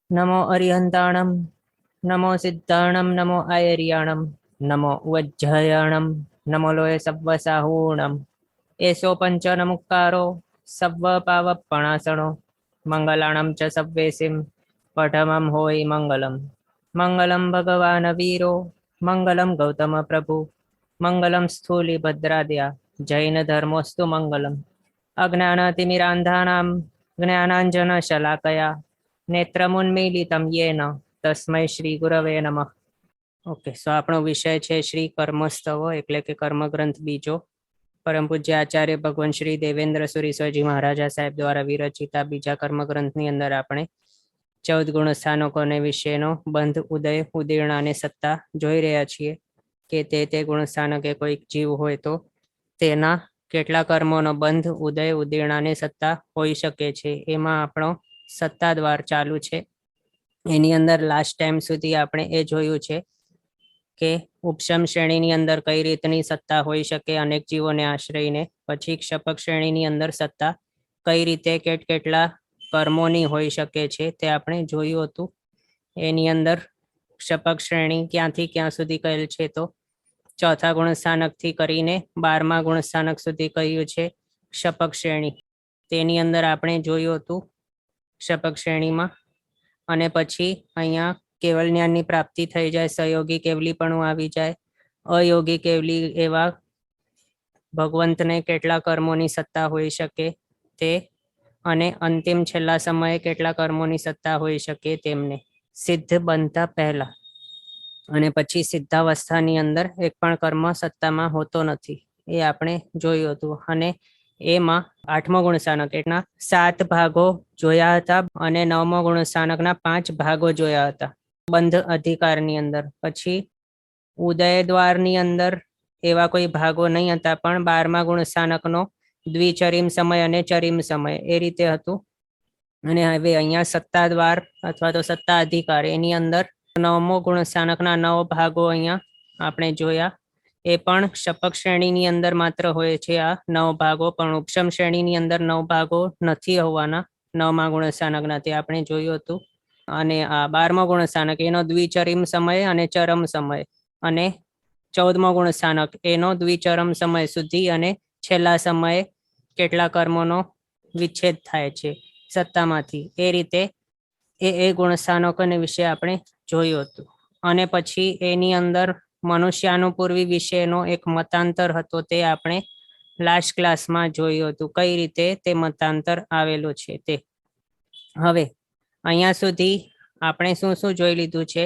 नमो अरिहंताणं नमो सिद्धाणं नमो आयर्याणं नमो वज्रयाणं नमो लोय सव्वसाहूणम् एषो पञ्चनमुक्कारो सव्वपावपणासनो मङ्गलाणं च सव्वेसिं पठमं होयि मङ्गलम् मङ्गलं भगवान् वीरो मङ्गलं गौतमप्रभु मङ्गलं स्थूलिभद्राद्या जैनधर्मोऽस्तु मङ्गलम् अज्ञानतिमिरान्धानां ज्ञानाञ्जनशलाकया नेत्रमुन्मीलितं येन तस्मै श्री गुरवे नमः। ओके, સો આપણો વિષય છે શ્રી કર્મસ્તવો એટલે કે કર્મગ્રંથ બીજો. પરમ પૂજ્ય આચાર્ય ભગવાન શ્રી દેવેન્દ્ર સુરી સ્વાજી મહારાજા સાહેબ દ્વારા વિરચિતા બીજા કર્મગ્રંથની અંદર આપણે 14 ગુણ સ્થાનકોને વિશેનો બંધ ઉદય ઉદીર્ણ અને સત્તા જોઈ રહ્યા છીએ કે તે ગુણ સ્થાનકે કોઈક જીવ હોય તો તેના કેટલા કર્મોનો બંધ ઉદય ઉદીર્ણ અને સત્તા હોઈ શકે છે. એમાં આપણો સત્તા દ્વાર ચાલુ છે. એની અંદર લાસ્ટ ટાઈમ સુધી આપણે એ જોયું છે કે ઉપશમ શ્રેણીની અંદર કઈ રીતની સત્તા હોઈ શકે અનેક જીવોને આશ્રયને. પછી ક્ષપક શ્રેણીની અંદર સત્તા કઈ રીતે કેટલા કર્મોની હોઈ શકે છે તે આપણે જોયું હતું. એની અંદર ક્ષપક શ્રેણી ક્યાંથી ક્યાં સુધી કહેલ છે તો ચોથા ગુણસ્થાનકથી કરીને 12મા ગુણસ્થાનક સુધી કહ્યું છે ક્ષપક શ્રેણી. તેની અંદર આપણે જોયું હતું ક્ષપક શ્રેણીમાં. અને પછી અહીંયા કેવલ જ્ઞાનની પ્રાપ્તિ થઈ જાય, સહયોગી કેવલી પણ આવી જાય, અયોગી કેવલી એવા ભગવંતને કેટલા કર્મોની સત્તા હોઈ શકે તે, અને અંતિમ છેલ્લા સમયે કેટલા કર્મોની સત્તા હોઈ શકે તેમને સિદ્ધ બનતા પહેલા. અને પછી સિદ્ધાવસ્થાની અંદર એક પણ કર્મ સત્તામાં હોતો નથી, એ આપણે જોયું હતું. અને એમાં 8મો ગુણસ્થાનક એટલા 7 ભાગો જોયા હતા અને 9મો ગુણસ્થાનકના 5 ભાગો જોયા હતા બંધ અધિકારની અંદર. પછી ઉદય દ્વારની અંદર એવા કોઈ ભાગો નહીં હતા, પણ 12મા ગુણસ્થાનકનો દ્વિચરીમ સમય અને ચરીમ સમય એ રીતે હતું. અને હવે અહીંયા સત્તા દ્વાર અથવા તો સત્તા અધિકાર એની અંદર 9મો ગુણસ્થાનકના 9 ભાગો અહીંયા આપણે જોયા. એ પણ ક્ષપક શ્રેણીની અંદર માત્ર હોય છે આ 9 ભાગો, પણ ઉપશમ શ્રેણીની અંદર 9 ભાગો નથી હોવાના 9મા ગુણસ્થાનકના, તે આપણે જોયું હતું. અને આ 12મો ગુણસ્થાનક એનો દ્વિચરીમ સમય અને ચરમ સમય, અને 14મો ગુણસ્થાનક એનો દ્વિચરમ સમય સુધી અને છેલ્લા સમયે કેટલા કર્મોનો વિચ્છેદ થાય છે સત્તામાંથી. એ રીતે એ ગુણસ્થાનકોને વિશે આપણે જોયું હતું. અને પછી એની અંદર મનુષ્યાનુપૂર્વી વિશેનો એક મતાંતર હતો, તે આપણે લાસ્ટ ક્લાસમાં જોયું હતું કઈ રીતે તે મતાંતર આવેલો છે તે. હવે અહીંયા સુધી આપણે શું શું જોઈ લીધું છે.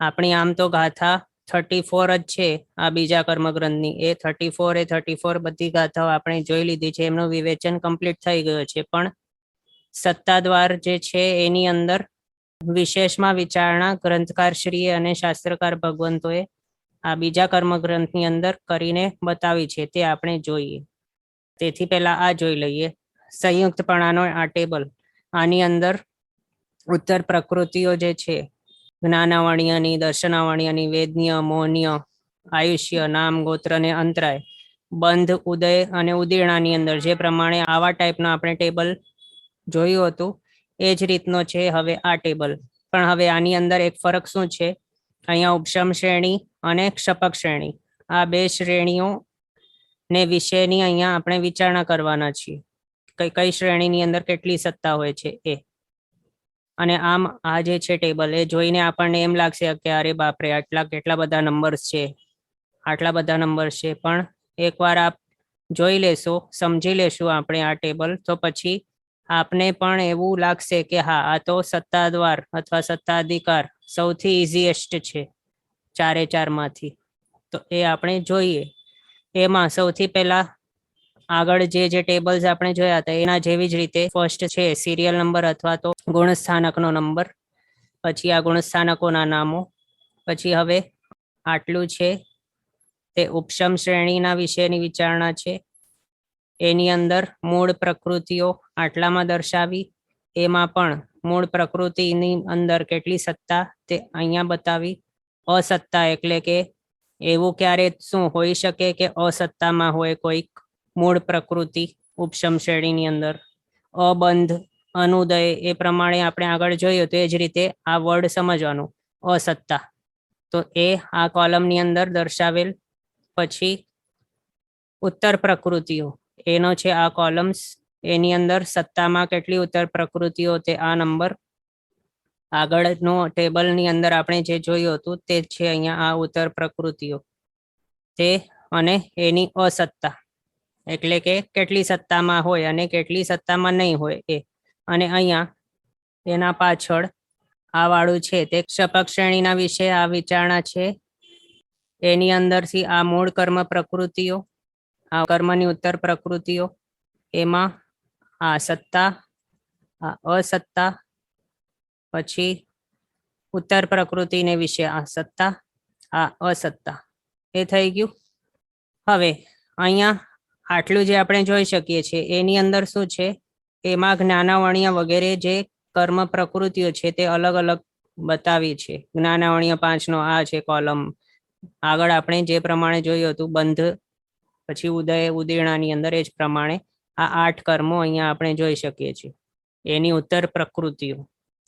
આપણી આમ તો ગાથા 34 જ છે આ બીજા કર્મગ્રંથની. એ 34 બધી ગાથાઓ આપણે જોઈ લીધી છે, એમનું વિવેચન કમ્પ્લીટ થઈ ગયું છે. પણ સત્તાદ્વાર જે છે એની અંદર વિશેષમાં વિચારણા ગ્રંથકારશ્રીએ અને શાસ્ત્રકાર ભગવંતોએ આ બીજા કર્મગ્રંથની અંદર કરીને બતાવી છે, તે આપણે જોઈએ. તેથી પહેલા આ જોઈ લઈએ સંયુક્તપણાનો આ ટેબલ. આની અંદર ઉત્તર પ્રકૃતિઓ જે છે જ્ઞાનાવર્ણ્યની, દર્શનાવર્ણ્યની, વેદનીય, મોહનીય, આયુષ્ય, નામ, ગોત્ર અને અંતરાય, બંધ, ઉદય અને ઉદીર્ણાની અંદર જે પ્રમાણે આવા ટાઈપનો આપણે ટેબલ જોયું હતું એ જ રીતનો છે હવે આ ટેબલ. પણ હવે આની અંદર એક ફરક શું છે, અહીંયા ઉપશમ શ્રેણી અને ક્ષપક શ્રેણી આ બે શ્રેણીઓ ને વિશેની અહીંયા આપણે વિચારણા કરવાના છીએ. કઈ શ્રેણીની અંદર કેટલી સત્તા હોય છે એ. અને આમ આ જે છે ટેબલ એ જોઈને આપણને એમ લાગશે કે અરે બાપરે કેટલા બધા નંબર્સ છે, આટલા બધા નંબર્સ છે. પણ એકવાર આપ જોઈ લેશો, સમજી લેશું આપણે આ ટેબલ, તો પછી આપને પણ એવું લાગશે કે હા, આ તો સત્તાદ્વાર અથવા સત્તાધિકાર સૌથી ઇઝીએસ્ટ છે 4 માંથી. તો એ આપણે જોઈએ. એમાં સૌથી પહેલા આગળ જે ટેબલ્સ આપણે જોયા હતા એના જેવી જ રીતે ફર્સ્ટ છે સિરિયલ નંબર અથવા તો ગુણસ્થાનકનો નંબર, પછી આ ગુણસ્થાનકોના નામો, પછી હવે આટલું છે તે ઉપશમ શ્રેણીના વિશેની વિચારણા છે. એની અંદર મૂળ પ્રકૃતિઓ આટલામાં દર્શાવી, એમાં પણ મૂળ પ્રકૃતિની અંદર કેટલી સત્તા તે અહીંયા બતાવી. અસત્તા એટલે કે એવું ક્યારે શું હોઈ શકે કે અસત્તામાં હોય કોઈક મૂળ પ્રકૃતિ ઉપશમ શ્રેણીની અંદર. અબંધ અનુદય એ પ્રમાણે આપણે આગળ જોયું તો એ જ રીતે આ વર્ડ સમજવાનું અસત્તા. તો એ આ કોલમની અંદર દર્શાવેલ. પછી ઉત્તર પ્રકૃતિઓ એનો છે આ કોલમ્સ. એની અંદર સત્તામાં કેટલી ઉત્તર પ્રકૃતિઓ તે આ નંબર. આગળનો ટેબલની અંદર આપણે જે જોયું હતું તે છે અહીંયા આ ઉત્તર પ્રકૃતિઓ તે અને એની અસત્તા એટલે કે કેટલી સત્તામાં હોય અને કેટલી સત્તામાં નહીં હોય એ. અને અહીંયા એના પાછળ આ વાળું છે તે ક્ષપક શ્રેણીના વિશે આ વિચારણા છે. એની અંદરથી આ મૂળ કર્મ પ્રકૃતિઓ, આ કર્મની ઉત્તર પ્રકૃતિઓ, એમાં આ સત્તા, આ અસત્તા, પછી ઉત્તર પ્રકૃતિને વિશે આ સત્તા, આ અસત્તા. એ થઈ ગયું. હવે અહીંયા આટલું જે આપણે જોઈ શકીએ છીએ એની અંદર શું છે, એમાં જ્ઞાનાવર્ણ્ય વગેરે જે કર્મ પ્રકૃતિઓ છે તે અલગ અલગ બતાવી છે. જ્ઞાનાવર્ણ્ય 5 નો આ છે કોલમ. આગળ આપણે જે પ્રમાણે જોયું હતું બંધ, પછી ઉદય, ઉદીર્ણાની અંદર એ જ પ્રમાણે આ 8 કર્મો અહીંયા આપણે જોઈ શકીએ છીએ. એની ઉત્તર પ્રકૃતિઓ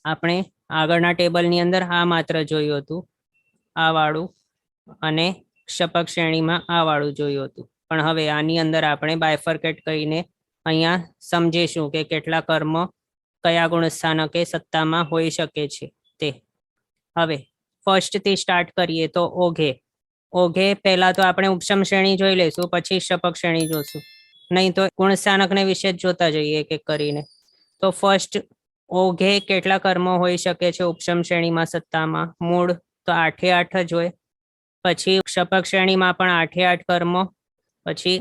આપણે આગળના ટેબલની અંદર આ માત્ર જોયું હતું, આ વાળું, અને ક્ષપક શ્રેણીમાં આ વાળું જોયું હતું. પણ હવે આની અંદર આપણે બાયફર્કેટ કરીને અહીંયા સમજીશું કે કેટલા કર્મ કયા ગુણસ્થાનકે સત્તામાં હોઈ શકે છે તે. હવે ફર્સ્ટ થી સ્ટાર્ટ કરીએ તો ઓઘે. ઓઘે પહેલા તો આપણે ઉપશમ શ્રેણી જોઈ લઈશું, પછી ક્ષપક શ્રેણી જોશું. નહીં તો ગુણસ્થાનકને વિશે જ જોતા જઈએ એક એક કરીને. તો ફર્સ્ટ ઓઘે કેટલા કર્મો હોઈ શકે છે ઉપશમ શ્રેણીમાં સત્તામાં? મૂળ તો 8 જ હોય. પછી ક્ષપક શ્રેણીમાં પણ 8 કર્મો. પછી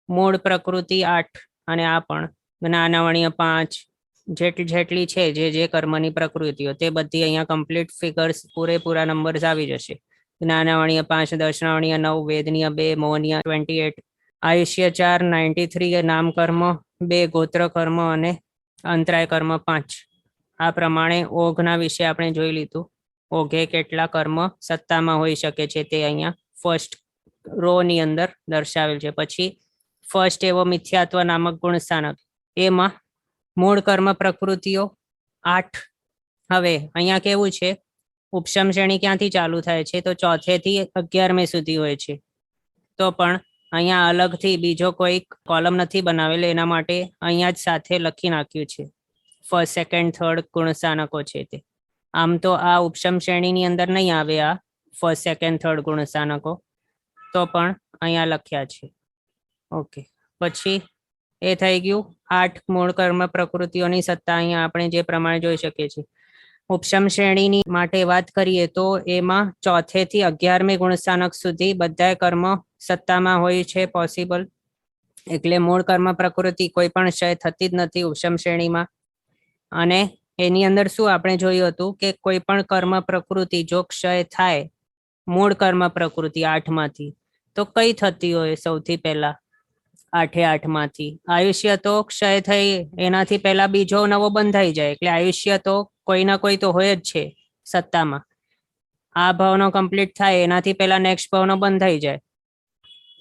મૂળ પ્રકૃતિ 8 અને આ પણ જ્ઞાનાવર્ણ્ય 5. જેટલી છે જે કર્મની પ્રકૃતિઓ તે બધી અહીંયા કમ્પ્લીટ ફિગર્સ પૂરેપૂરા નંબર્સ આવી જશે. જ્ઞાનાવર્ણ્ય 5, દર્શનાવર્ણ્ય 9, વેદનીય 2, મોહનીય 28, આયુષ્ય 4, 93, નામ કર્મ 2, ગોત્ર કર્મ અને અંતરાય કર્મ 5. આ પ્રમાણે ઓઘના વિશે આપણે જોઈ લીધું. ઓઘે કેટલા કર્મ સત્તામાં હોઈ શકે છે તે અહીંયા ફર્સ્ટ રો ની અંદર દર્શાવેલ છે. પછી ફર્સ્ટ એવો મિથ્યાત્વ નામક ગુણસ્થાનક, એમાં મૂળ કર્મ પ્રકૃતિઓ 8. હવે અહીંયા કેવું છે, ઉપશમ શ્રેણી ક્યાંથી ચાલુ થાય છે તો 4 થી 11 સુધી હોય છે. તો પણ અહીંયા અલગથી બીજો કોઈ કોલમ નથી બનાવેલો, એના માટે અહીંયા જ સાથે લખી નાખ્યું છે ફર્સ્ટ, સેકન્ડ, થર્ડ ગુણસ્થાનકો છે તે. આમ તો આ ઉપશમ શ્રેણીની અંદર નહીં આવે આ ફર્સ્ટ, સેકન્ડ, થર્ડ ગુણસ્થાનકો, તો પણ અહીંયા લખ્યા છે. ઓકે, પછી એ થઈ ગયું 8 મૂળ કર્મ પ્રકૃતિઓની સત્તા. અહીંયા આપણે જે પ્રમાણે જોઈ શકીએ છીએ. ઉપશમ શ્રેણીની માટે વાત કરીએ તો એમાં 4 થી 11 ગુણસ્થાનક સુધી બધા કર્મ સત્તામાં હોય છે પોસિબલ. એટલે મૂળ કર્મ પ્રકૃતિ કોઈ પણ ક્ષય થતી જ નથી ઉપશમ શ્રેણીમાં. અને એની અંદર શું આપણે જોયું હતું કે કોઈ પણ કર્મ પ્રકૃતિ જો ક્ષય થાય મૂળ કર્મ પ્રકૃતિ 8 માંથી, તો કઈ થતી હોય સૌથી પહેલા 8 માંથી? આયુષ્ય તો ક્ષય થઈ એનાથી પહેલા બીજો નવો બંધાઈ જાય. એટલે આયુષ્ય તો કોઈ ના કોઈ તો હોય જ છે સત્તામાં. આ ભાવનો કમ્પ્લીટ થાય એનાથી પહેલા નેક્સ્ટ ભાવનો બંધાઈ જાય.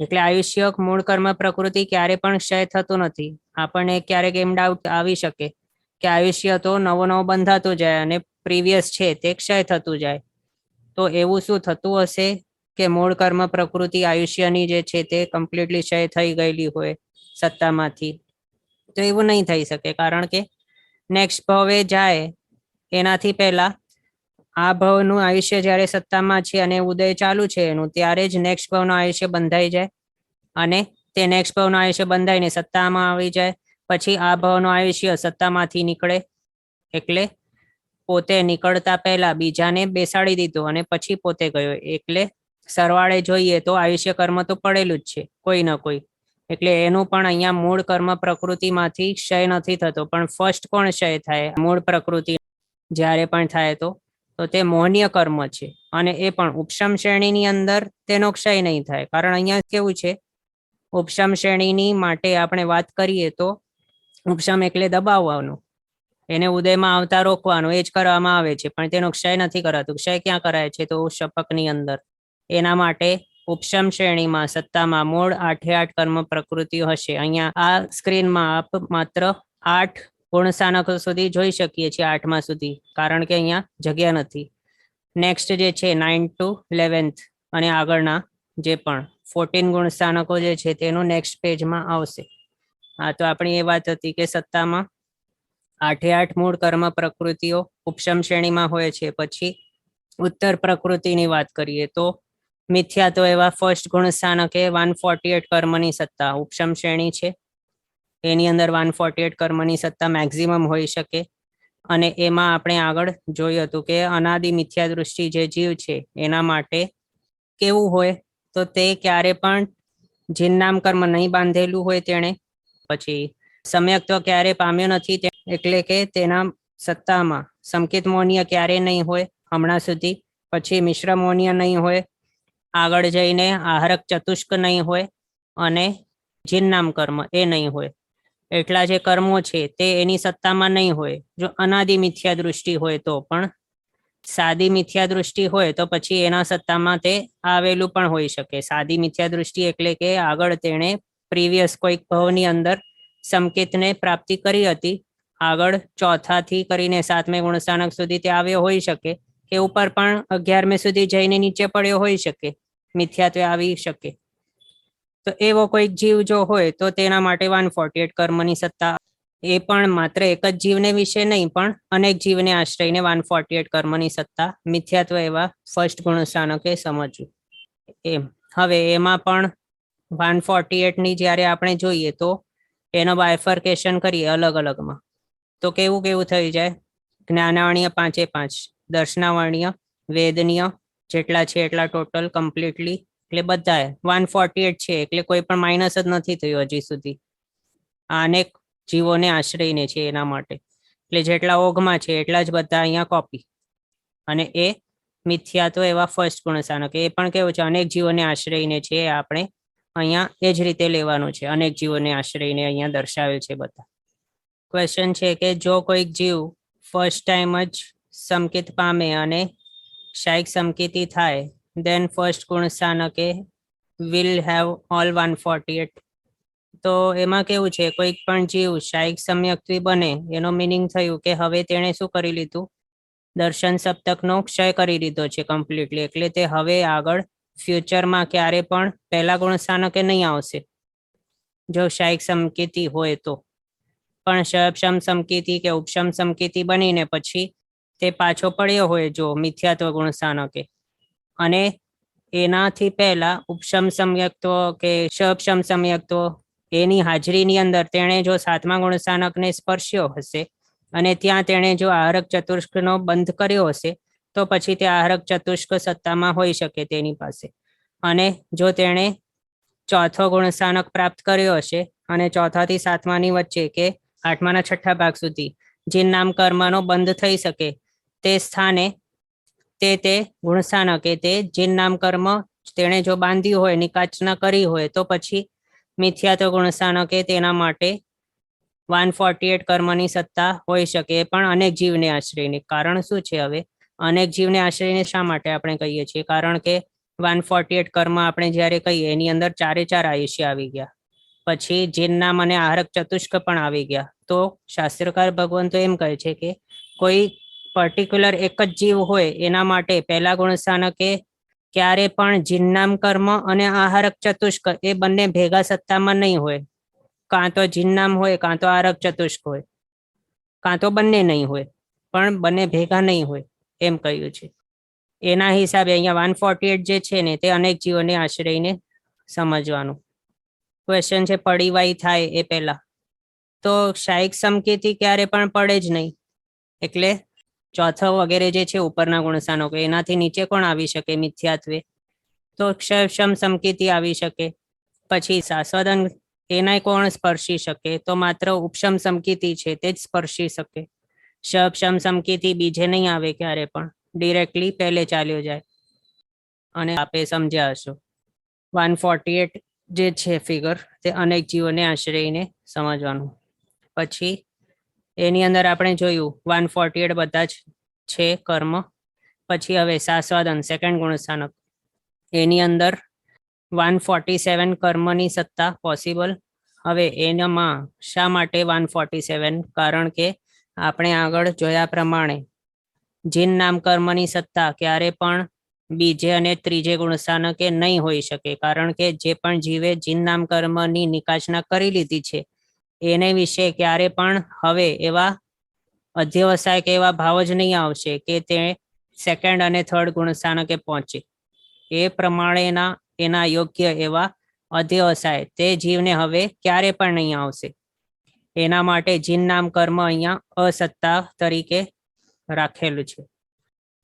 એટલે આયુષ્ય મૂળ કર્મ પ્રકૃતિ ક્યારે પણ ક્ષય થતું નથી. આપણને ક્યારેક એમ ડાઉટ આવી શકે કે આયુષ્ય તો નવો નવો બંધાતું જાય અને પ્રીવિયસ છે તે ક્ષય થતું જાય. તો એવું શું થતું હશે કે મૂળ કર્મ પ્રકૃતિ આયુષ્યની જે છે તે કમ્પ્લીટલી ક્ષય થઈ ગયેલી હોય સત્તામાંથી? તો એવું નહીં થઈ શકે, કારણ કે નેક્સ્ટ ભાવે જાય એનાથી પહેલા આ ભાવનું આયુષ્ય જ્યારે સત્તામાં છે અને ઉદય ચાલુ છે એનું, ત્યારે જ નેક્સ્ટ ભાવનું આયુષ્ય બંધાઈ જાય અને તે નેક્સ્ટ ભાવનું આયુષ્ય બંધાઈને સત્તામાં આવી જાય. પછી આ ભાવનું આયુષ્ય સત્તામાંથી નીકળે, એટલે પોતે નીકળતા પહેલા બીજાને બેસાડી દીધો અને પછી પોતે ગયો. એટલે સરવાળે જોઈએ તો આયુષ્ય કર્મ તો પડેલું જ છે કોઈ ના કોઈ. એટલે એનું પણ અહીંયા મૂળ કર્મ પ્રકૃતિમાંથી ક્ષય નથી થતો. પણ ફર્સ્ટ કોણ ક્ષય થાય મૂળ પ્રકૃતિ જ્યારે પણ થાય તો તે મોહનીય કર્મ છે. અને એ પણ ઉપશમ શ્રેણીની અંદર તેનો ક્ષય નહીં થાય. કારણ અહીંયા કેવું છે, ઉપશમ શ્રેણીની માટે આપણે વાત કરીએ તો ઉપશમ એટલે દબાવવાનું, એને ઉદયમાં આવતા રોકવાનું, એ જ કરવામાં આવે છે. પણ તેનો ક્ષય નથી કરાતું. ક્ષય ક્યાં કરાય છે તો શપકની અંદર. એના માટે ઉપશમ શ્રેણીમાં સત્તામાં મૂળ 8 કર્મ પ્રકૃતિઓ હશે. અહીંયા આ સ્ક્રીનમાં આપ માત્ર 8 ગુણસ્થાનકો સુધી જોઈ શકીએ છીએ 8મા સુધી, કારણ કે અહીંયા જગ્યા નથી. નેક્સ્ટ જે છે 9 to 11th અને આગળના જે પણ 14 ગુણસ્થાનકો જે છે તેનું નેક્સ્ટ પેજમાં આવશે. હા, તો આપણી એ વાત હતી કે સત્તામાં 8 મૂળ કર્મ પ્રકૃતિઓ ઉપશમ શ્રેણીમાં હોય છે. પછી ઉત્તર પ્રકૃતિની વાત કરીએ તો મિથ્યા તો એવા ફર્સ્ટ ગુણસ્થાનકે 148 કર્મની સત્તા ઉપશમ શ્રેણી છે. એની અંદર 148 કર્મની સત્તા મેક્સિમમ હોઈ શકે. અને એમાં આપણે આગળ જોયું હતું કે અનાદિ મિથ્યા દૃષ્ટિ જે જીવ છે એના માટે કેવું હોય તો તે ક્યારે પણ જીનનામ કર્મ નહીં બાંધેલું હોય તેણે, પછી સમ્યક્ત્વ ક્યારે પામ્યો નથી એટલે કે તેના સત્તામાં સંકેત મોનીય ક્યારે નહીં હોય હમણાં સુધી, પછી મિશ્ર મોનીય નહીં હોય, આગળ જઈને આહારક ચતુષ્ક નહીં હોય અને જીનનામ કર્મ એ નહીં હોય. એટલા જે કર્મો છે તે એની સત્તામાં નહીં હોય જો અનાદિ મિથ્યા દૃષ્ટિ હોય તો. પણ સાદી મિથ્યા દૃષ્ટિ હોય તો પછી એના સત્તામાં તે આવેલું પણ હોઈ શકે. સાદી મિથ્યા દૃષ્ટિ એટલે કે આગળ તેણે પ્રીવિયસ કોઈક ભાવની અંદર સંકેતને પ્રાપ્તિ કરી હતી, આગળ 4થી કરીને 7મે ગુણસ્થાનક સુધી તે આવ્યો હોઈ શકે, કે ઉપર પણ 11મે સુધી જઈને નીચે પડ્યો હોઈ શકે, મિથ્યાત્વે આવી શકે. તો એવો કોઈક જીવ જો હોય તો તેના માટે 148 કર્મની સત્તા, એ પણ માત્ર એક જ જીવને વિશે નહીં પણ અનેક જીવને આશ્રયને 148 કર્મની સત્તા મિથ્યાત્વ એવા ફર્સ્ટ ગુણસ્થાનકે સમજવું. એમ હવે એમાં પણ 148ની જ્યારે આપણે જોઈએ તો એનો બાયફર્કેશન કરીએ અલગ અલગમાં તો કેવું કેવું થઈ જાય. જ્ઞાનાવર્ણીય 5 દર્શનાવર્ણીય, વેદનીય જેટલા છે એટલા ટોટલ કમ્પ્લીટલી, એટલે બધા 148 છે એટલે કોઈ પણ માઇનસ જ નથી થયું હજી સુધી. આ અનેક જીવોને આશ્રયને છે એના માટે, એટલે જેટલા ઓઘમાં છે એટલા જ બધા અહીંયા કોપી. અને એ મિથ્યા તો એવા ફર્સ્ટ ગુણસ્થાનક, એ પણ કેવું છે અનેક જીવોને આશ્રયને છે, આપણે અહીંયા એ જ રીતે લેવાનું છે, અનેક જીવોને આશ્રયને અહીંયા દર્શાવેલ છે બધા. ક્વેશ્ચન છે કે જો કોઈક જીવ ફર્સ્ટ ટાઈમ જ સંકેત પામે અને શાયિક સંકેતી થાય, then ફર્સ્ટ ગુણસ્થાનકે will have all 148. તો એમાં કેવું છે કોઈક પણ જીવ શાયિક સમ્યક્ત્વી બને એનો મિનિંગ થયું કે હવે તેણે શું કરી લીધું, દર્શન સપ્તકનો ક્ષય કરી દીધો છે કમ્પ્લીટલી, એટલે તે હવે આગળ ફ્યુચરમાં ક્યારે પણ પહેલા ગુણસ્થાનકે નહીં આવશે જો શાયિક સંકેતી હોય તો. પણ શયપશમ સંકેતી કે ઉપશમ સંકેતી બનીને પછી તે પાછો પડ્યો હોય જો મિથ્યાત્વ ગુણસ્થાનકે, અને એનાથી પહેલા ઉપશમ સમ્યક્ત્વ કે શયપશમ સમ્યક્ત્વ એની હાજરીની અંદર તેણે જો 7મા ગુણસ્થાનકને સ્પર્શ્યો હશે અને ત્યાં તેણે જો આહારક ચતુષ્કનો બંધ કર્યો હશે તો પછી તે આહારક ચતુષ્ક સત્તામાં હોઈ શકે તેની પાસે. અને જો તેણે 4થો ગુણસ્થાનક પ્રાપ્ત કર્યો હશે અને 4થા થી 7માની વચ્ચે કે 8માના 6ઠ્ઠા ભાગ સુધી જે નામ કર્મનો બંધ થઈ શકે તે સ્થાને તે ગુણસ્થાનકે તે જીન નામ કર્મ તેણે જો બાંધ્યું હોય, નિકાચના કરી હોય તો પછી મિથ્યાત્વ ગુણસ્થાનકે તેના માટે 148 કર્મની સત્તા હોઈ શકે, પણ અનેક જીવને આશ્રયને. કારણ શું છે હવે અનેક જીવને આશ્રયને શા માટે આપણે કહીએ છીએ, કારણ કે 148 કર્મ આપણે જ્યારે કહીએ એની અંદર 4 આયુષ્ય આવી ગયા, પછી જીન નામ અને આહારક ચતુષ્ક પણ આવી ગયા. તો શાસ્ત્રકાર ભગવાન તો એમ કહે છે કે કોઈ પર્ટિક્યુલર એક જ જીવ હોય એના માટે પહેલા ગુણસ્થાનકે ક્યારે પણ જીનનામ કર્મ અને આહારક ચતુષ્ક એ બંને ભેગા સત્તામાં નહીં હોય, કાં તો જીનનામ હોય કાં તો આહારક ચતુષ્ક હોય, કાં તો બંને નહીં હોય, પણ બંને ભેગા નહીં હોય એમ કહ્યું છે. એના હિસાબે અહીંયા 148 જે છે ને તે અનેક જીવોને આશ્રયને સમજવાનું. ક્વેશ્ચન છે પડીવાઈ થાય એ પહેલા તો શાયિક સંકેતી ક્યારે પણ પડે જ નહીં, એટલે 4થો વગેરે જે છે ઉપરના ગુણસ્થાનકો એનાથી નીચે કોણ આવી શકે મિથ્યાત્વે, તો ક્ષયપશમ સંકેતી આવી શકે. પછી શાશ્વતન એનાય કોણ સ્પર્શી શકે, તો માત્ર ઉપશમ સંકેતી છે તે જ સ્પર્શી શકે. શયપશમ સંકેતી બીજે નહીં આવે ક્યારે પણ, ડિરેક્ટલી પહેલે ચાલ્યો જાય. અને આપે સમજ્યા હશો 148 જે છે ફિગર તે અનેક જીવોને આશ્રયને સમજવાનું. પછી એની અંદર આપણે જોયું 148 બધા જ છે કર્મ. પછી હવે શાશ્વતન સેકન્ડ ગુણસ્થાનક એની અંદર 147 કર્મની સત્તા પોસિબલ, હવે એનામાં શા માટે 147? કારણ કે આપણે આગળ જોયા પ્રમાણે જીન નામ કર્મની સત્તા ક્યારે પણ બીજે અને ત્રીજે ગુણસ્થાનકે નહીં હોઈ શકે, કારણ કે જે પણ જીવે જીન નામ કર્મની નિકાસના કરી લીધી છે એને વિશે ક્યારે પણ હવે એવા અધ્યવસાય કે એવા ભાવ જ નહીં આવશે કે તે સેકન્ડ અને થર્ડ ગુણસ્થાનકે પહોંચે. એ પ્રમાણેના એના યોગ્ય એવા અધ્યવસાય તે જીવને હવે ક્યારે પણ નહીં આવશે. એના માટે જીન નામ કર્મ અહીંયા અસત્તા તરીકે રાખેલું છે.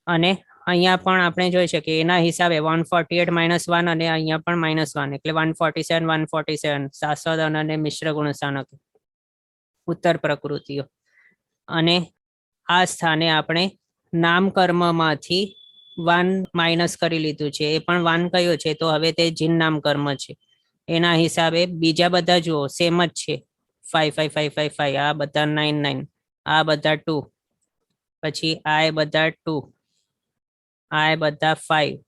અને અહીંયા પણ આપણે જોઈ શકીએ એના હિસાબે 148 -1 અને અહીંયા પણ -1 એટલે 147 147 શાશ્વત અને મિશ્ર ગુણસ્થાનક ઉત્તર પ્રકૃતિઓ. અને આ સ્થાને આપણે નામ કર્મમાંથી 1 માઇનસ કરી લીધું છે. એ પણ 1 કયો છે? તો હવે તે જીન નામ કર્મ છે. એના હિસાબે બીજા બધા જુઓ સેમ જ છે. 5 5 5 5 5 આ બધા 9 9 આ બધા 2 પછી આ બધા 2 આ બધા 5.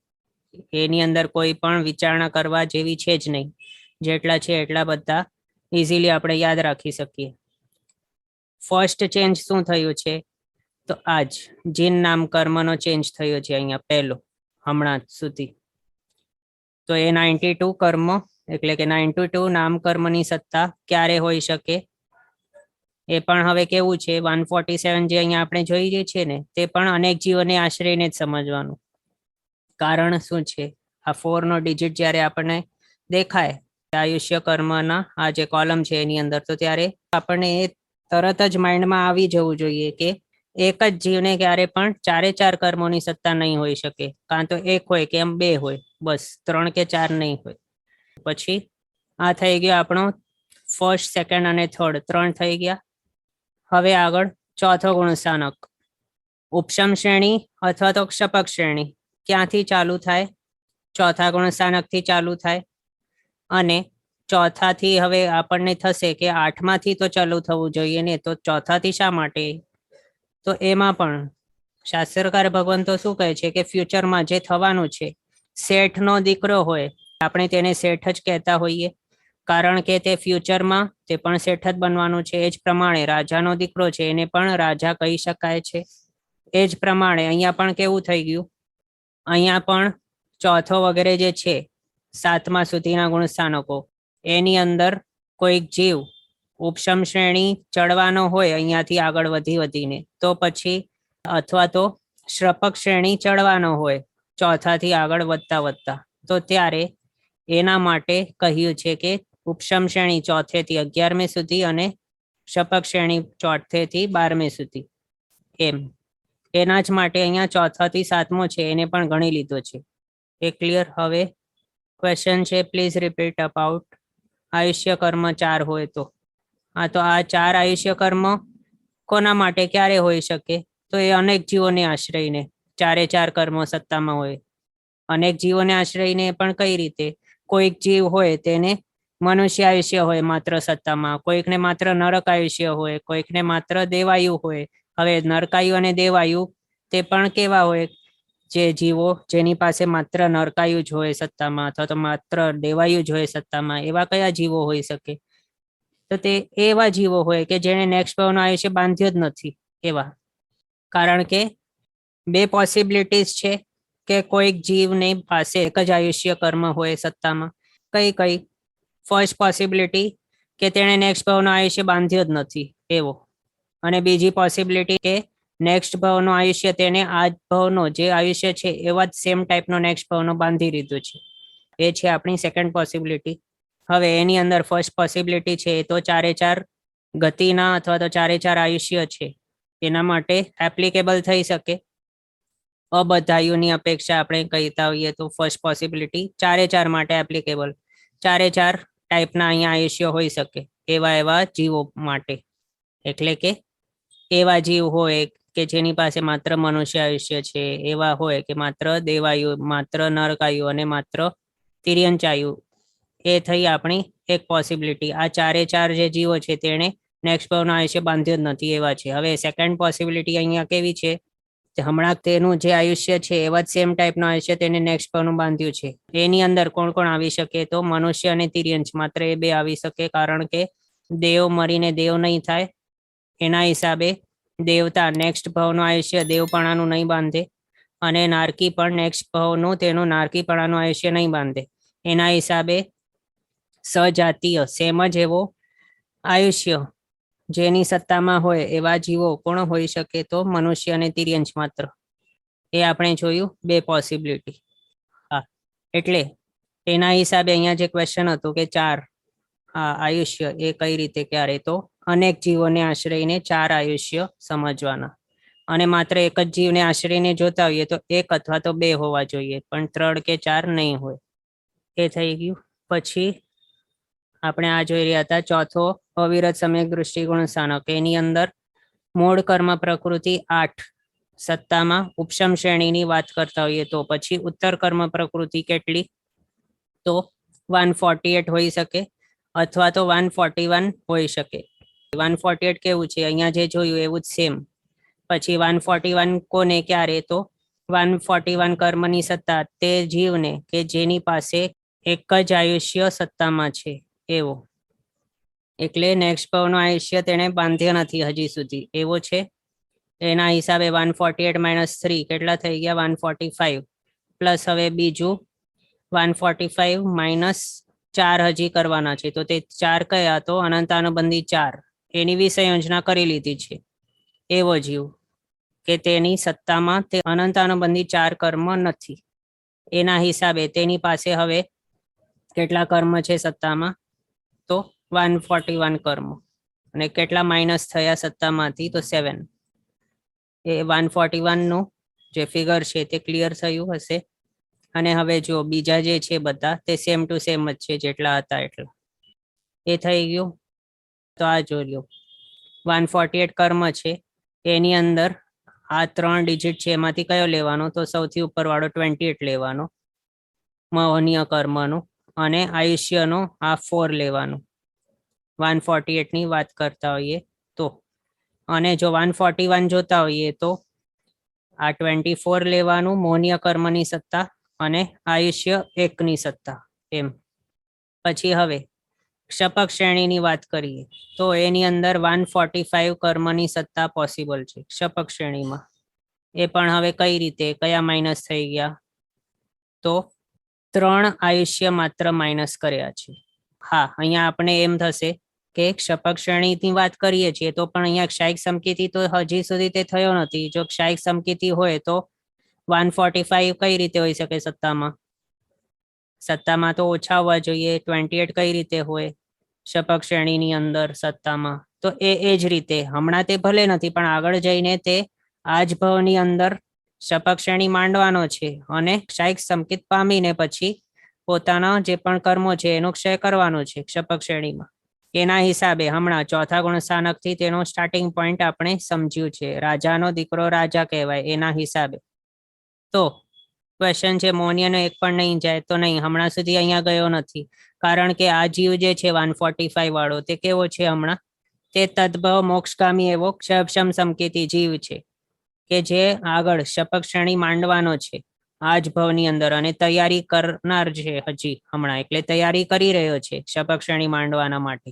એની અંદર કોઈ પણ વિચારણા કરવા જેવી છે જ નહીં. જેટલા છે એટલા બધા ઇઝીલી આપણે યાદ રાખી શકીએ. ફર્સ્ટ ચેન્જ શું થયું છે? તો આજ જીન નામ કર્મનો ચેન્જ થયો છે અહીંયા પહેલો હમણાં સુધી. તો એ 92 કર્મ એટલે કે 92 નામ કર્મની સત્તા ક્યારે હોઈ શકે? એ પણ હવે કેવું છે 147 જે અહીંયા આપણે જોઈએ છે ને તે પણ અનેક જીવોને આશ્રયને જ સમજવાનું. કારણ શું છે? આ 4 નો ડિજિટ જ્યારે આપણને દેખાય આયુષ્ય કર્મના આ જે કોલમ છે એની અંદર, તો ત્યારે આપણને એ તરત જ માઇન્ડમાં આવી જવું જોઈએ કે એક જ જીવને ક્યારે પણ 4 કર્મોની સત્તા નહીં હોઈ શકે. કાં તો 1 હોય કે એમ 2 હોય, બસ 3 કે 4 નહીં હોય. પછી આ થઈ ગયો આપણો ફર્સ્ટ, સેકન્ડ અને થર્ડ 3 થઈ ગયા. હવે આગળ ચોથો ગુણસ્થાનક ઉપશમ શ્રેણી અથવા તો ક્ષપક શ્રેણી ક્યાંથી ચાલુ થાય? ચોથા ગુણસ્થાનકથી ચાલુ થાય. અને ચોથાથી હવે આપણને થશે કે 8માંથી તો ચાલુ થવું જોઈએ ને, તો ચોથાથી શા માટે? તો એમાં પણ શાસ્ત્રકાર ભગવાન તો શું કહે છે કે ફ્યુચરમાં જે થવાનું છે, શેઠનો દીકરો હોય આપણે તેને શેઠ જ કહેતા હોઈએ, કારણ કે તે ફ્યુચરમાં તે પણ શેઠ જ બનવાનું છે. એ જ પ્રમાણે રાજાનો દીકરો છે એને પણ રાજા કહી શકાય છે. એ જ પ્રમાણે અહીંયા પણ કેવું થઈ ગયું? અહીંયા પણ ચોથો વગેરે જે છે 7મા સુધીના ગુણસ્થાનકો એની અંદર કોઈક જીવ ઉપશમ શ્રેણી ચડવાનો હોય અહીંયાથી આગળ વધીને, તો પછી અથવા તો શ્રપક શ્રેણી ચડવાનો હોય ચોથાથી આગળ વધતા, તો ત્યારે એના માટે કહ્યું છે કે ઉપશમ શ્રેણી ચોથેથી 11મે સુધી અને શપક શ્રેણી ચોથેથી 12મે સુધી. એમ એના જ માટે અહીંયા ચોથાથી 7મો છે એને પણ ગણી લીધો છે. એ ક્લિયર? હવે ક્વેશ્ચન છે, પ્લીઝ રિપીટ અબાઉટ આયુષ્ય કર્મ 4 હોય તો. હા, તો આ 4 આયુષ્ય કર્મ કોના માટે ક્યારે હોઈ શકે? તો એ અનેક જીવોને આશ્રયને 4 કર્મો સત્તામાં હોય. અનેક જીવોને આશ્રયને પણ કઈ રીતે? કોઈક જીવ હોય તેને મનુષ્ય આયુષ્ય હોય માત્ર સત્તામાં, કોઈકને માત્ર નરક આયુષ્ય હોય, કોઈકને માત્ર દેવાયુ હોય. હવે નરકાયુ અને દેવાયુ તે પણ કેવા હોય? જે જીવો જેની પાસે માત્ર નરકાયુ જ હોય સત્તામાં અથવા તો માત્ર દેવાયુ જ હોય સત્તામાં, એવા કયા જીવો હોઈ શકે? તો તે એવા જીવો હોય કે જેને નેક્સ્ટ ભાવનું આયુષ્ય બાંધ્યો જ નથી એવા. કારણ કે 2 પોસિબિલિટીઝ છે કે કોઈક જીવની પાસે એક જ આયુષ્ય કર્મ હોય સત્તામાં. કઈ? ફર્સ્ટ પોસિબિલિટી કે તેણે નેક્સ્ટ ભાવનું આયુષ્ય બાંધ્યો જ નથી એવો. અને બીજી પોસિબિલિટી કે નેક્સ્ટ ભાવનું આયુષ્ય તેને આ ભાવનો જે આયુષ્ય છે એવા જ સેમ ટાઈપનો નેક્સ્ટ ભાવનો બાંધી લીધું છે. એ છે આપણી સેકન્ડ પોસિબિલિટી. હવે એની અંદર ફર્સ્ટ પોસિબિલિટી છે એ તો 4 ગતિના અથવા તો 4 આયુષ્ય છે એના માટે એપ્લિકેબલ થઈ શકે. અબધાયુની અપેક્ષા આપણે કહેતા હોઈએ તો ફર્સ્ટ પોસિબિલિટી 4 માટે એપ્લિકેબલ. 4 ટાઈપના અહીંયા આયુષ્ય હોઈ શકે એવા જીવો માટે. એટલે કે એવા જીવ હોય કે જેની પાસે માત્ર મનુષ્ય આયુષ્ય છે, એવા હોય કે માત્ર દેવાયુ, માત્ર નરકાયુ અને માત્ર તિર્યંચાયુ. એ થઈ આપણી એક પોસિબિલિટી. આ 4 જે જીવો છે તેને નેક્સ્ટ ભાવનું આયુષ્ય બાંધ્યો જ નથી એવા છે. હવે સેકન્ડ પોસિબિલિટી અહીંયા કેવી છે? હમણાં તેનું જે આયુષ્ય છે એવા જ સેમ ટાઈપનું આયુષ્ય તેને નેક્સ્ટ ભાવનું બાંધ્યું છે. એની અંદર કોણ કોણ આવી શકે? તો મનુષ્ય અને તિર્યંશ, માત્ર એ બે આવી શકે, કારણ કે દેવ મરીને દેવ નહીં થાય. એના હિસાબે દેવતા નેક્સ્ટ ભાવનું આયુષ્ય દેવપણાનું નહીં બાંધે, અને નારકી પણ નેક્સ્ટ ભાવનું તેનું નારકીપણાનું આયુષ્ય નહીં બાંધે. એના હિસાબે સજાતીય સેમ જ એવો આયુષ્ય જેની સત્તામાં હોય એવા જીવો કોણ હોઈ શકે? તો મનુષ્ય અને તિર્યંશ માત્ર. એ આપણે જોયું બે પોસિબિલિટી. હા, એટલે એના હિસાબે અહીંયા જે ક્વેશ્ચન હતું કે 4 આયુષ્ય એ કઈ રીતે ક્યારે? તો અનેક જીવોને આશ્રયને 4 આયુષ્ય સમજવાના, અને માત્ર એક જ જીવને આશ્રયને જોતા હોઈએ તો 1 અથવા તો 2 હોવા જોઈએ, પણ 3 કે 4 નહીં હોય. એ થઈ ગયું. પછી આપણે આ જોઈ રહ્યા હતા ચોથો અવિરત સમ્યક દૃષ્ટિગુણ સ્થાનક. એની અંદર મૂળ કર્મ પ્રકૃતિ 8 સત્તામાં ઉપશમ શ્રેણીની વાત કરતા હોઈએ તો પછી ઉત્તર કર્મ પ્રકૃતિ કેટલી? તો 148 હોઈ શકે, અથવા તો 141 હોઈ શકે. 148 કેવું છે? અહીંયા જે જોયું એવું જ સેમ. પછી 141 કોને ક્યારે? તો 141 કર્મની સત્તા તે જીવને કે જેની પાસે એક જ આયુષ્ય સત્તામાં છે એવો. એટલે નેક્સ્ટ ભાવનું આયુષ્ય તેને બાંધ્ય નથી હજી સુધી, એવો છે. એના હિસાબે 148 - 3 કેટલા થઈ ગયા? 145. પ્લસ હવે બીજું 145 - 4 હજી કરવાના છે. તો તે 4 કયા? તો અનંતાનુબંધી 4. એની વિષયોજના કરી લીધી છે એવો જીવ કે તેની સત્તામાં તે અનંતાનુબંધી 4 કર્મ નથી. એના હિસાબે તેની પાસે હવે કેટલા કર્મ છે સત્તામાં? તો 141 કર્મ. અને કેટલા માઇનસ થયા સત્તામાંથી? તો 7. એ 141 નું જે ફિગર છે તે ક્લિયર થયું હશે. અને હવે જો બીજા જે છે બધા તે સેમ ટુ સેમ જ છે જેટલા હતા એટલા. એ થઈ ગયું. તો આ જોઈ લો 148 કર્મ છે, એની અંદર આ 3 ડિજિટ છે એમાંથી કયો લેવાનો? તો સૌથી ઉપરવાળો 28 લેવાનો મહનીય કર્મનું, અને આયુષ્યનો આ 4 લેવાનું 148 ની વાત કરતા હોઈએ તો. અને જો 141 જોતા હોઈએ તો આ 24 લેવાનું મોહનીય કર્મની સત્તા, અને આયુષ્ય 1 ની સત્તા એમ. પછી હવે ક્ષપક શ્રેણીની વાત કરીએ તો એની અંદર 145 કર્મની સત્તા પોસિબલ છે ક્ષપક શ્રેણીમાં. એ પણ હવે કઈ રીતે, કયા માઇનસ થઈ ગયા? તો 3 આયુષ્ય માત્ર માઇનસ કર્યા છે. હા, અહીંયા આપણે એમ થશે કે ક્ષપક શ્રેણીની વાત કરીએ છીએ તો પણ અહીંયા ક્ષાયિક સમકીતિ તો હજી સુધી તે થયો નથી. જો ક્ષાયિક સમકીતિ હોય તો 145 કઈ રીતે હોઈ શકે સત્તામાં? સત્તામાં તો ઓછા હોવા જોઈએ. 28 કઈ રીતે હોય ક્ષપક શ્રેણીની અંદર સત્તામાં? તો એ જ રીતે હમણાં તે ભલે નથી, પણ આગળ જઈને તે આ જ ભાવની અંદર ક્ષપક શ્રેણી માંડવાનો છે, અને ક્ષાયિક સમકિત પામીને પછી પોતાના જે પણ કર્મો છે એનો ક્ષય કરવાનો છે ક્ષપક શ્રેણીમાં. એના હિસાબે હમણાં ચોથા ગુણ સ્થાનકથી તેનો સ્ટાર્ટિંગ પોઈન્ટ આપણે સમજ્યું છે. રાજાનો દીકરો રાજા કહેવાય એના હિસાબે. તો ક્વેશ્ચન છે મોનિયાનો 1 પણ નહીં જાય? તો નહીં, હમણાં સુધી અહીંયા ગયો નથી, કારણ કે આ જીવ જે છે 145 વાળો તે કેવો છે હમણાં? તે તદ્ભવ મોક્ષગામી એવો ક્ષપક્ષમ સમકેતી જીવ છે કે જે આગળ ક્ષપક શ્રેણી માંડવાનો છે આ જ ભાવની અંદર, અને તૈયારી કરનાર છે હજી હમણાં, એટલે તૈયારી કરી રહ્યો છે ક્ષપક શ્રેણી માંડવાના માટે.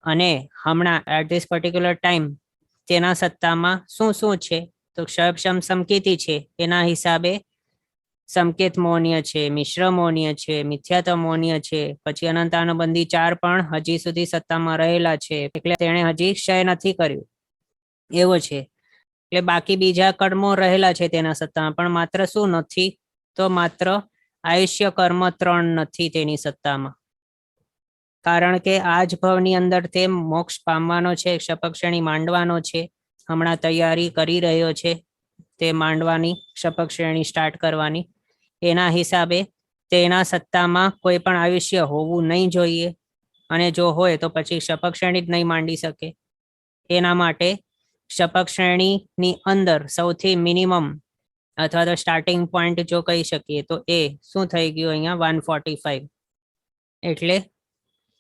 અને હમણાં એટ ધીસ પર્ટિક્યુલર ટાઈમ તેના સત્તામાં શું શું છે? તો ક્ષપક્ષમ સમકેતી છે, એના હિસાબે સંકેત મૌન્ય છે, મિશ્ર મૌન્ય છે, મિથ્યાત મૌન્ય છે, પછી અનંતાનુબંધી 4 પણ હજી સુધી સત્તામાં રહેલા છે, એટલે તેણે હજી ક્ષય નથી કર્યું એવો છે. એટલે બાકી બીજા કર્મો રહેલા છે તેના સત્તામાં, પણ માત્ર શું નથી? તો માત્ર આયુષ્ય કર્મ 3 નથી તેની સત્તામાં, કારણ કે આ જ ભાવની અંદર તે મોક્ષ પામવાનો છે, ક્ષપક શ્રેણી માંડવાનો છે. હમણાં તૈયારી કરી રહ્યો છે તે માંડવાની, ક્ષપક શ્રેણી સ્ટાર્ટ કરવાની. એના હિસાબે તેના સત્તામાં કોઈ પણ આયુષ્ય હોવું નહીં જોઈએ, અને જો હોય તો પછી ક્ષપક શ્રેણી જ નહીં માંડી શકે. એના માટે ક્ષપક શ્રેણીની અંદર સૌથી મિનિમમ અથવા તો સ્ટાર્ટિંગ પોઈન્ટ જો કહી શકીએ તો એ શું થઈ ગયું અહીંયા 145. એટલે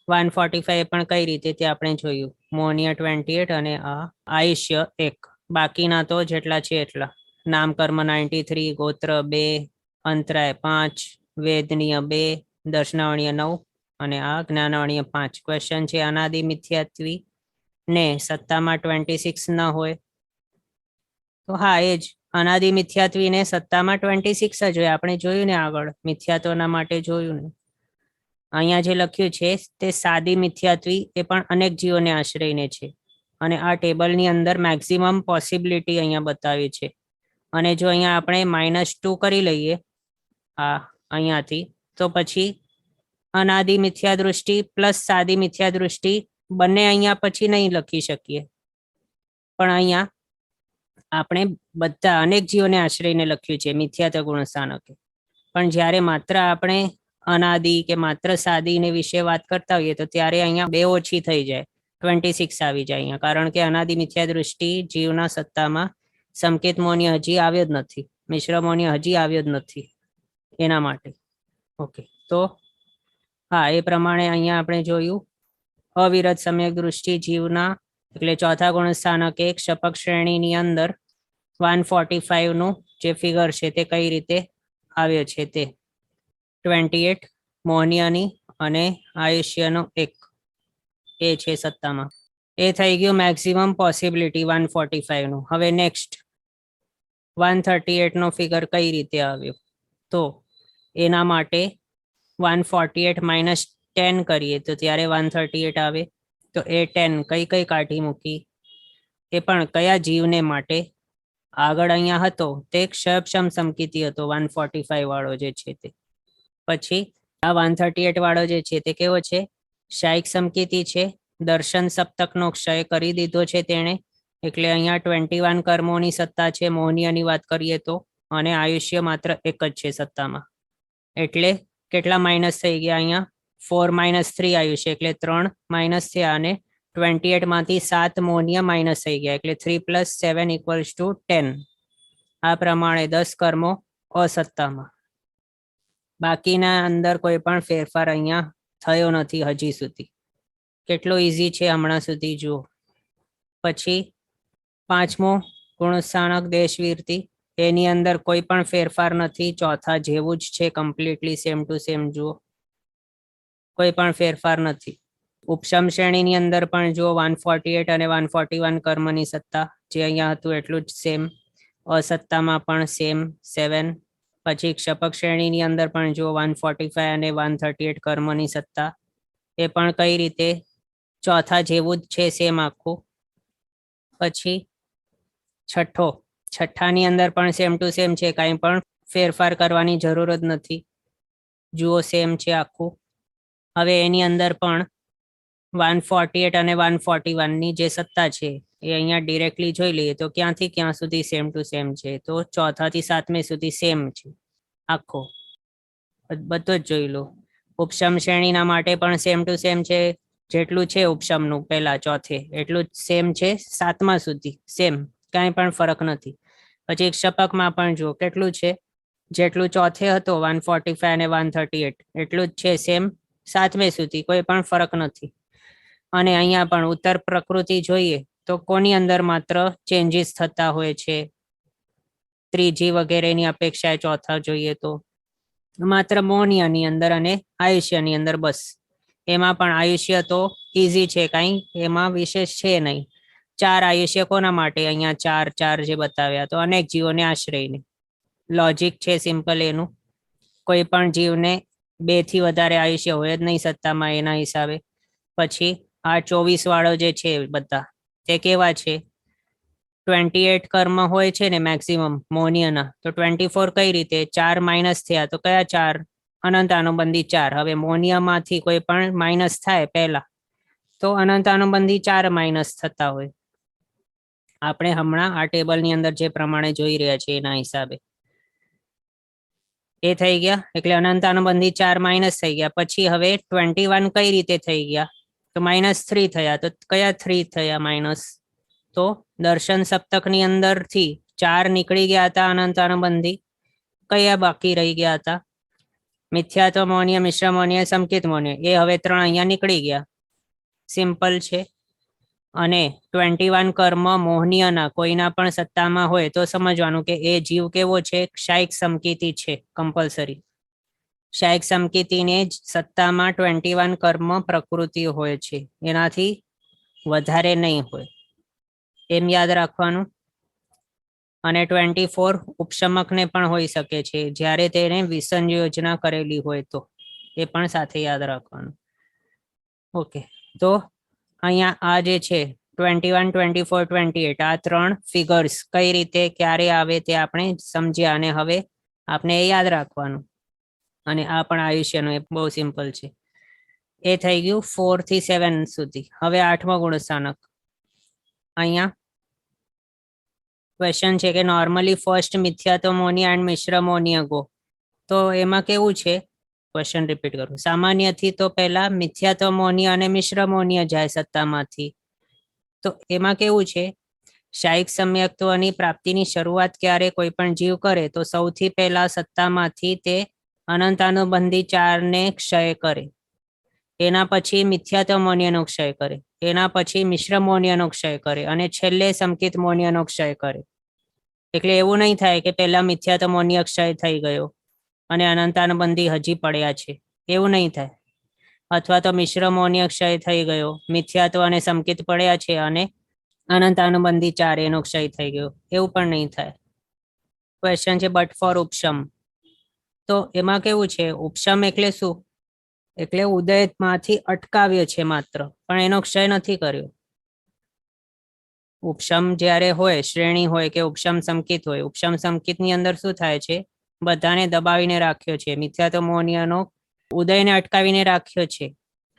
145 પણ કઈ રીતે તે આપણે જોયું, મોનિયા 28 અને આ આયુષ્ય 1, બાકીના તો જેટલા છે એટલા નામ કર્મ 93, ગોત્ર 2, અંતરાય 5, વેદનીય 2, દર્શનાવણીય 9 અને આ જ્ઞાનાવણીય 5. ક્વેશ્ચન છે અનાદિ મિથ્યાત્વી ને સત્તામાં 26 ન હોય. તો હા, એ જ અનાદિ મિથ્યાત્વી ને સત્તામાં 26 જ હોય. આપણે જોયું ને આગળ મિથ્યાત્વના માટે જોયું ને. અહીંયા જે લખ્યું છે તે સાદી મિથ્યાત્વી એ પણ અનેક જીવોને આશ્રયને છે. અને આ ટેબલની અંદર મેક્સિમમ પોસિબિલિટી અહીંયા બતાવી છે. અને જો અહીંયા આપણે -2 કરી લઈએ આ અહીંયાથી, તો પછી અનાદિ મિથ્યા દૃષ્ટિ પ્લસ સાદી મિથ્યા દૃષ્ટિ બંને અહીંયા પછી નહીં લખી શકીએ. પણ અહીંયા આપણે બધા અનેક જીવોને આશ્રયને લખ્યું છે મિથ્યાત્વ ગુણ સ્થાનકે. પણ જ્યારે માત્ર આપણે અનાદિ કે માત્ર સાદીને વિશે વાત કરતા હોઈએ તો ત્યારે અહીંયા 2 ઓછી થઈ જાય, 26 આવી જાય અહીંયા. કારણ કે અનાદિ મિથ્યા દૃષ્ટિ જીવના સત્તામાં સંકેત મૌન્ય હજી આવ્યો જ નથી, મિશ્ર મૌન્ય હજી આવ્યો જ નથી, એના માટે. ઓકે, તો હા, એ પ્રમાણે અહીંયા આપણે જોયું અવિરત સમ્યક દૃષ્ટિ જીવના એટલે ચોથા ગુણ સ્થાનક એક શપક શ્રેણીની અંદર 145 નું જે ફિગર છે તે કઈ રીતે આવ્યો છે તે 28 મોહનીયની અને આયુષ્યનો 1 એ છે સત્તામાં. એ થઈ ગયું મેક્સિમમ પોસિબિલિટી 145 નું. હવે નેક્સ્ટ 138 નો ફિગર કઈ રીતે આવ્યો, તો એના માટે 148 - 10 કરીએ તો ત્યારે 138 આવે. તો એ 10 કઈ કઈ કાઢી મૂકી, એ પણ કયા જીવને માટે આગળ અહીંયા હતો તે ક્ષયક્ષમ સમકીતિ હતો 145 વાળો જે છે તે. પછી આ 138 વાળો જે છે તે કેવો છે, શાયિક સમકીતિ છે. દર્શન સપ્તકનો ક્ષય કરી દીધો છે તેણે, એટલે અહીંયા 21 કર્મોની સત્તા છે મોહનીયની વાત કરીએ તો. અને આયુષ્ય માત્ર 1 જ છે સત્તામાં. એટલે કેટલા માઇનસ થઈ ગયા અહીંયા, 4 - 3 આયુષ્ય એટલે 3 માઇનસ થયા. અને 28 માંથી 7 મોહનીય માઇનસ થઈ ગયા, એટલે 3 + 7 = 10. આ પ્રમાણે 10 કર્મો અસત્તામાં. બાકીના અંદર કોઈ પણ ફેરફાર અહીંયા થયો નથી હજી સુધી. કેટલો ઈઝી છે હમણાં સુધી જુઓ. પછી 5મો ગુણસ્થાનક દેશવીરતિ, એની અંદર કોઈ પણ ફેરફાર નથી, ચોથા જેવું જ છે, કમ્પ્લીટલી સેમ ટુ સેમ. જુઓ કોઈ પણ ફેરફાર નથી. ઉપશમ શ્રેણીની અંદર પણ જુઓ 148 અને 141 કર્મની સત્તા જે અહીંયા હતું એટલું જ સેમ. અસત્તામાં પણ સેમ 7. પછી ક્ષપક શ્રેણીની અંદર પણ જુઓ 145 અને 138 કર્મની સત્તા, એ પણ કઈ રીતે ચોથા જેવું જ છે સેમ આખું. પછી છઠ્ઠાની અંદર પણ સેમ ટુ સેમ છે, કાંઈ પણ ફેરફાર કરવાની જરૂર જ નથી. જુઓ સેમ છે આખું. હવે એની અંદર પણ 148 અને 141 ની જે સત્તા છે એ અહીંયા ડિરેક્ટલી જોઈ લઈએ તો ક્યાંથી ક્યાં સુધી સેમ ટુ સેમ છે, તો ચોથાથી 7મે સુધી સેમ છે આખો, બધો જ જોઈ લો. ઉપશમ શ્રેણીના માટે પણ સેમ ટુ સેમ છે, જેટલું છે ઉપશમનું પહેલા ચોથે એટલું જ સેમ છે 7મા સુધી સેમ, કાંઈ પણ ફરક નથી. પછી ક્ષપકમાં પણ જુઓ કેટલું છે, જેટલું ચોથે હતો 145 અને 138 એટલું જ છે સેમ 7મે સુધી, કોઈ પણ ફરક નથી. અને અહીંયા પણ ઉત્તર પ્રકૃતિ જોઈએ તો કોની અંદર માત્ર ચેન્જીસ થતા હોય છે, ત્રીજી વગેરેની અપેક્ષાએ ચોથા જોઈએ તો માત્ર મોહનીયની અંદર અને આયુષ્યની અંદર, બસ. એમાં પણ આયુષ્ય તો ઈઝી છે, કાંઈ એમાં વિશેષ છે નહીં. 4 આયુષ્ય કોના માટે અહીંયા 4 જે બતાવ્યા, તો અનેક જીવોને આશ્રયને. લોજિક છે સિમ્પલ એનું. કોઈ પણ જીવને 2 થી વધારે આયુષ્ય હોય જ નહીં સત્તામાં એના હિસાબે. પછી આ 24 વાળો જે છે બધા તે કેવા છે, 28 કર્મ હોય છે ને મેક્સિમમ મોહનીયના, તો 24 કઈ રીતે 4 માઇનસ થયા, તો કયા 4, અનંત અનુબંધી 4. હવે મોહનીયમાંથી કોઈ પણ માઇનસ થાય પહેલા તો અનંત અનુબંધી 4 માઇનસ થતા હોય. આપણે હમણાં આ ટેબલની અંદર જે પ્રમાણે જોઈ રહ્યા છીએ એના હિસાબે એ થઈ ગયા, એટલે અનંત અનુબંધી 4 માઇનસ થઈ ગયા. પછી હવે 21 કઈ રીતે થઈ ગયા, તો -3 થયા. તો કયા 3 થયા માઇનસ, તો દર્શન સપ્તકની અંદરથી 4 નીકળી ગયા હતા અનંત અનુબંધી, કયા બાકી રહી ગયા હતા, મિથ્યાત્વ મૌન્ય, મિશ્ર મૌન્ય, સંકેત મૌન્ય, એ હવે 3 અહીંયા નીકળી ગયા. સિમ્પલ છે. અને 21 કર્મ મોહનીયના કોઈના પણ સત્તામાં હોય તો સમજવાનું કે એ જીવ કેવો છે, ક્ષાયિક સમકીતિ છે, કમ્પલસરી. ક્ષાયિક સમકીતિને જ સત્તામાં 21 કર્મ પ્રકૃતિ હોય છે, એનાથી વધારે નહીં હોય, એમ યાદ રાખવાનું. અને 24 ઉપશમકને પણ હોઈ શકે છે, જ્યારે તેને વિસર્જન યોજના કરેલી હોય તો, એ પણ સાથે યાદ રાખવાનું. ઓકે, તો અહીંયા આ જે છે 21, 24, 28 આ 3 ફિગર્સ કઈ રીતે ક્યારે આવે તે આપણે સમજ્યા, અને હવે આપણે એ યાદ રાખવાનું. અને આ પણ આયુષ્યનું એ બહુ સિમ્પલ છે. એ થઈ ગયું 4 થી 7 સુધી. હવે 8મો ગુણસ્થાનક. અહીંયા ક્વેશ્ચન છે કે નોર્મલી ફર્સ્ટ મિથ્યાત્વમોનિયા એન્ડ મિશ્રમોનિયા ગો. તો એમાં કેવું છે, ક્વેશ્ચન રિપીટ કરું. સામાન્યથી તો પહેલા મિથ્યાત્વમોનિયા અને મિશ્રમોનિયા જાય સત્તામાંથી. તો એમાં કેવું છે, ક્ષાયિક સમ્યક્ત્વની પ્રાપ્તિની શરૂઆત ક્યારે કોઈ પણ જીવ કરે તો સૌથી પહેલા સત્તામાંથી તે અનંતાનુબંધી 4ને ક્ષય કરે, એના પછી મિથ્યાત્વમોનિયાનો ક્ષય કરે, એના પછી મિશ્રમોનિયાનો ક્ષય કરે, અને છેલ્લે સમકિત મોનિયાનો ક્ષય કરે. એટલે એવું નહીં થાય કે પહેલા મિથ્યાત્વમોનિયા ક્ષય થઈ ગયો અને અનંતાનુબંધી હજી પડ્યા છે, એવું નહીં થાય. અથવા તો મિશ્રમોનિયા ક્ષય થઈ ગયો, મિથ્યાત્વ અને સમકિત પડ્યા છે અને અનંતાનુબંધી 4 એનો ક્ષય થઈ ગયો, એવું પણ નહીં થાય. ક્વેશ્ચન છે બટ ફોર ઉપશમ. તો એમાં કેવું છે, ઉપશમ એટલે શું, એટલે ઉદયમાંથી અટકાવ્યો છે માત્ર, પણ એનો ક્ષય નથી કર્યો. ઉપશમ જ્યારે હોય, શ્રેણી હોય કે ઉપશમ સમકિત હોય, ઉપશમ સમકિતની અંદર શું થાય છે, બધાને દબાવીને રાખ્યો છે. મિથ્યાત્વમોનિયાનો ઉદયને અટકાવીને રાખ્યો છે,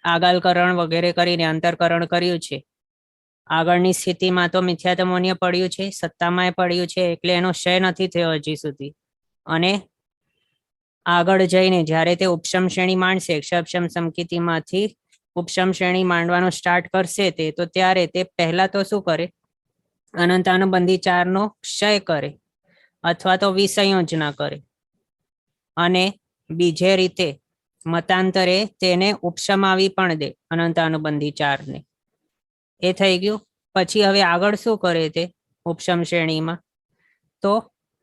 આગાલકરણ વગેરે કરીને અંતરકરણ કર્યું છે. આગળની સ્થિતિમાં તો મિથ્યાત્વમોનિયા પડ્યું છે, સત્તામાં પડ્યું છે, એટલે એનો ક્ષય નથી થયો હજી સુધી. અને આગળ જઈને જ્યારે તે ઉપશમ શ્રેણી માંડશે, ક્ષપશમ સમકિતિમાંથી ઉપશમ શ્રેણી માંડવાનું સ્ટાર્ટ કરશે તે, તો ત્યારે તે પહેલા તો શું કરે, અનંતાનુબંધી 4નો ક્ષય કરે અથવા તો વિસંયોજના કરે, અને બીજે રીતે મતાંતરે તેને ઉપશમાવી પણ દે અનંતાનુબંધી 4ને. એ થઈ ગયું. પછી હવે આગળ શું કરે તે ઉપશમ શ્રેણીમાં, તો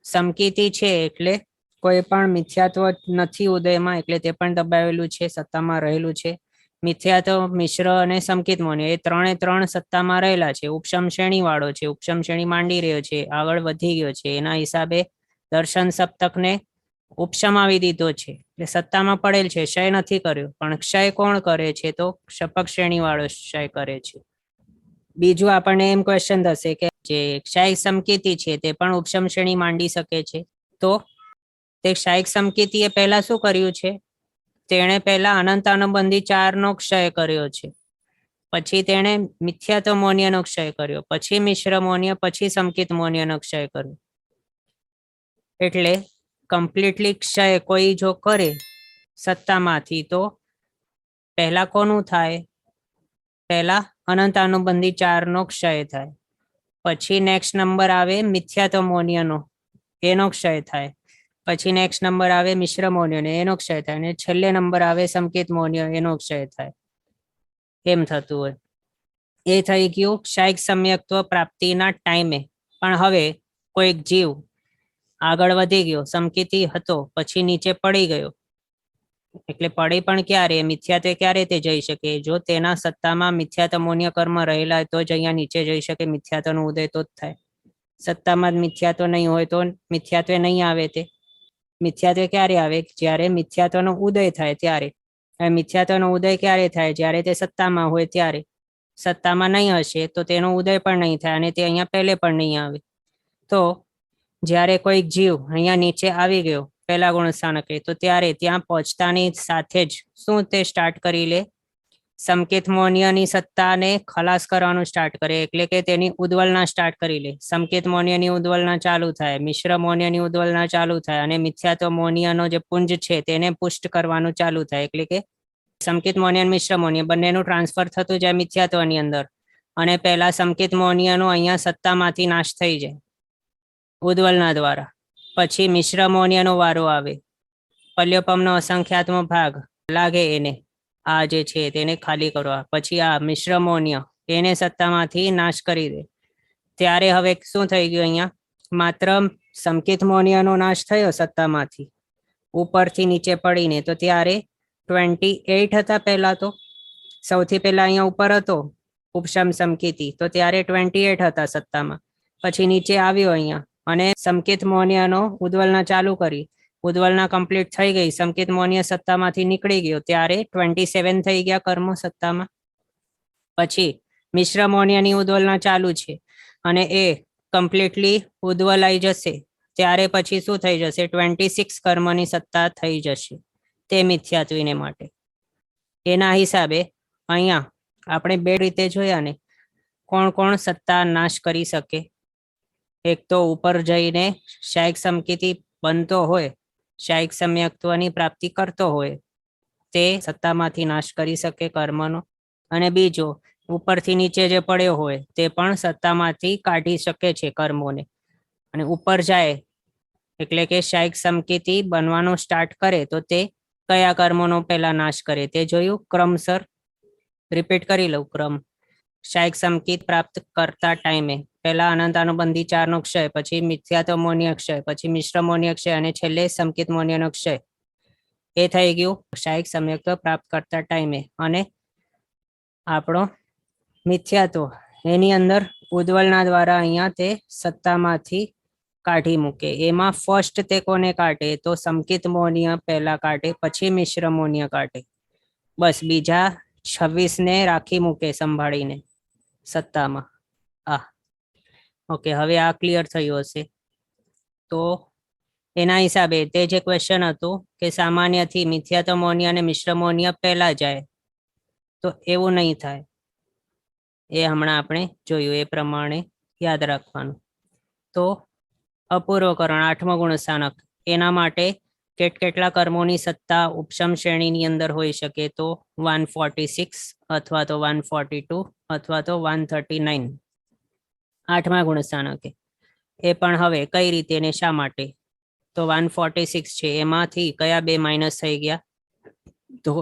સમકિતિ છે એટલે કોઈ પણ મિથ્યાત્વ નથી ઉદયમાં, એટલે તે પણ દબાવેલું છે, સત્તામાં રહેલું છે. મિથ્યાત્વ, મિશ્ર અને સમકિત મોનિયા એ 3 સત્તામાં રહેલા છે. ઉપશમ શ્રેણી વાળો છે, ઉપશમ શ્રેણી માંડી રહ્યો છે, આગળ વધી ગયો છે, એના હિસાબે દર્શન સપ્તકને ઉપશમાવી દીધો છે, એટલે સત્તામાં પડેલ છે, ક્ષય નથી કર્યો. પણ ક્ષય કોણ કરે છે, તો શપક શ્રેણી વાળો ક્ષય કરે છે. બીજું આપણને એમ ક્વેશ્ચન થશે કે જે ક્ષાયિક સમકિતિ છે તે પણ ઉપશમ શ્રેણી માંડી શકે છે. તો તે ક્ષાયિક સમકિતિએ પહેલા શું કર્યું છે, તેણે પહેલા અનંતાનુબંધી 4નો ક્ષય કર્યો છે, પછી તેણે મિથ્યાત્વમોનિયાનો ક્ષય કર્યો, પછી મિશ્રમોનિયા, પછી સમકિત મોનિયાનો ક્ષય કર્યો. એટલે કમ્પ્લીટલી ક્ષય કોઈ જો કરે સત્તામાંથી, તો પહેલા કોનું થાય, પહેલા અનંતાનુબંધી 4નો ક્ષય થાય, પછી નેક્સ્ટ નંબર આવે મિથ્યાત્વમોનિયાનો, એનો ક્ષય થાય, પછી નેક્સ્ટ નંબર આવે મિશ્રમોનિયાનો, એનો ક્ષય થાય, અને છેલ્લે નંબર આવે સમકિત મોનિયા, એનો ક્ષય થાય. એમ થતું હોય. એ થઈ ગયું ક્ષાયિક સમ્યક્ત્વ પ્રાપ્તિના ટાઈમે. પણ હવે કોઈક જીવ આગળ વધી ગયો, સમકિતિ હતો, પછી નીચે પડી ગયો, એટલે પડી પણ ક્યારે, મિથ્યાત્વે ક્યારે તે જઈ શકે, જો તેના સત્તામાં મિથ્યાત્વમોનિય કર્મ રહેલા હોય તો જ અહીંયા નીચે જઈ શકે, મિથ્યાત્વનો ઉદય તો જ થાય. સત્તામાં જ મિથ્યાત્વ નહીં હોય તો મિથ્યાત્વે નહીં આવે. તે મિથ્યાત્વે ક્યારે આવે, જ્યારે મિથ્યાત્વનો ઉદય થાય ત્યારે. મિથ્યાત્વનો ઉદય ક્યારે થાય, જ્યારે તે સત્તામાં હોય ત્યારે. સત્તામાં નહીં હશે તો તેનો ઉદય પણ નહીં થાય, અને તે અહીંયા પહેલે પણ નહીં આવે. તો જ્યારે કોઈક જીવ અહીંયા નીચે આવી ગયો પહેલા ગુણસ્થાનકે, તો ત્યારે ત્યાં પહોંચતાની સાથે જ શું તે સ્ટાર્ટ કરી લે, સમકિત મોનિયાની સત્તાને ખલાસ કરવાનું સ્ટાર્ટ કરે, એટલે કે તેની ઉદ્વલના સ્ટાર્ટ કરી લે. સમકિત મોનિયાની ઉદ્વલના ચાલુ થાય, મિશ્ર મોનિયાની ઉદ્વલના ચાલુ થાય, અને મિથ્યાત્વ મોનિયાનો જે પુંજ છે તેને પુષ્ટ કરવાનું ચાલુ થાય. એટલે કે સમકિત મોનિયા, મિશ્ર મોનિયા બંનેનું ટ્રાન્સફર થતું જાય મિથ્યાત્વની અંદર, અને પહેલા સમકિત મોનિયાનો અહીંયા સત્તામાંથી નાશ થઈ જાય ઉદ્વલના દ્વારા. પછી મિશ્ર મોનિયાનો વારો આવે, પલ્યોપમનો અસંખ્યાત્મ ભાગ લાગે એને, આ જે છે તેને ખાલી કરવા. પછી આ મિશ્ર મોનિયા એને સત્તામાંથી નાશ કરી દે. ત્યારે હવે શું થઈ ગયું? અહીંયા માત્ર સંકેત મોનિયાનો નાશ થયો સત્તામાંથી ઉપરથી નીચે પડીને. તો ત્યારે 28 હતા પહેલા. તો સૌથી પહેલા અહીંયા ઉપર હતો ઉપશમ સમકીતી, તો ત્યારે 28 હતા સત્તામાં. પછી નીચે આવ્યો અહીંયા અને સંકેત મોનિયાનો ઉદ્વલના ચાલુ કરી. ઉદ્વલના કમ્પ્લીટ થઈ ગઈ, સંકેત મોનિયા સત્તામાંથી નીકળી ગયો, ત્યારે 27 થઈ ગયા કર્મ સત્તામાં. પછી મિશ્ર મોનિયાની ઉદ્વલના ચાલુ છે અને એ કમ્પ્લીટલી ઉદ્વલાઈ જશે, ત્યારે પછી શું થઈ જશે? 26 કર્મની સત્તા થઈ જશે તે મિથ્યાત્વીને માટે. એના હિસાબે અહીંયા આપણે બે રીતે જોયા ને, કોણ કોણ સત્તા નાશ કરી શકે. એક તો ઉપર જઈને શાયિક સમકીતી બનતો હોય, શાયિક સમ્યક્ત્વની પ્રાપ્તિ કરતો હોય, તે સત્તામાંથી નાશ કરી શકે કર્મનો. અને બીજો ઉપરથી નીચે જે પડ્યો હોય તે પણ સત્તામાંથી કાઢી શકે છે કર્મોને. અને ઉપર જાય એટલે કે શાયિક સમકીતી બનવાનું સ્ટાર્ટ કરે તો તે કયા કર્મોનો પહેલા નાશ કરે તે જોયું ક્રમસર. રિપીટ કરી લઉં ક્રમ. શાયિક સમકીત પ્રાપ્ત કરતા ટાઈમે પહેલા અનંતાનુબંધી 4 નો ક્ષય, પછી મિથ્યાત્વ મોનિય ક્ષય, પછી મિશ્ર મોનિય ક્ષય અને છેલ્લે સંકેત મોનિયનો ક્ષય. એ થઈ ગયું શાયિક સમ્યક્ત્વ પ્રાપ્ત કરતા ટાઈમે. અને આપણો મિથ્યાત્વ એની અંદર ઉદ્વલના દ્વારા અહીંયા તે સત્તામાંથી કાઢી મૂકે. એમાં ફર્સ્ટ તે કોને કાઢે? તો સંકેત મોનિય પહેલા કાઢે, પછી મિશ્ર મોનિય કાઢે. બસ બીજા 26 ને રાખી મૂકે સંભાળીને સત્તામાં. ઓકે, હવે આ ક્લિયર થયું હશે. તો એના હિસાબે તે જે ક્વેશ્ચન હતું કે સામાન્યથી મિથ્યાત્વ મોનિય અને મિશ્ર મોનિય પહેલા જાય, તો એવું નહીં થાય. એ હમણાં આપણે જોયું, એ પ્રમાણે યાદ રાખવાનું. તો અપૂર્વકરણ 8મો ગુણસ્થાનક, એના માટે કેટલા કર્મોની સત્તા ઉપશમ શ્રેણીની અંદર હોઈ શકે? તો 146 અથવા તો 142 અથવા તો 139. 8મા ગુણસ્થાનકે. એ પણ હવે કઈ રીતે ને શા માટે? તો 146 છે, એમાંથી કયા બે માઇનસ થઈ ગયા? તો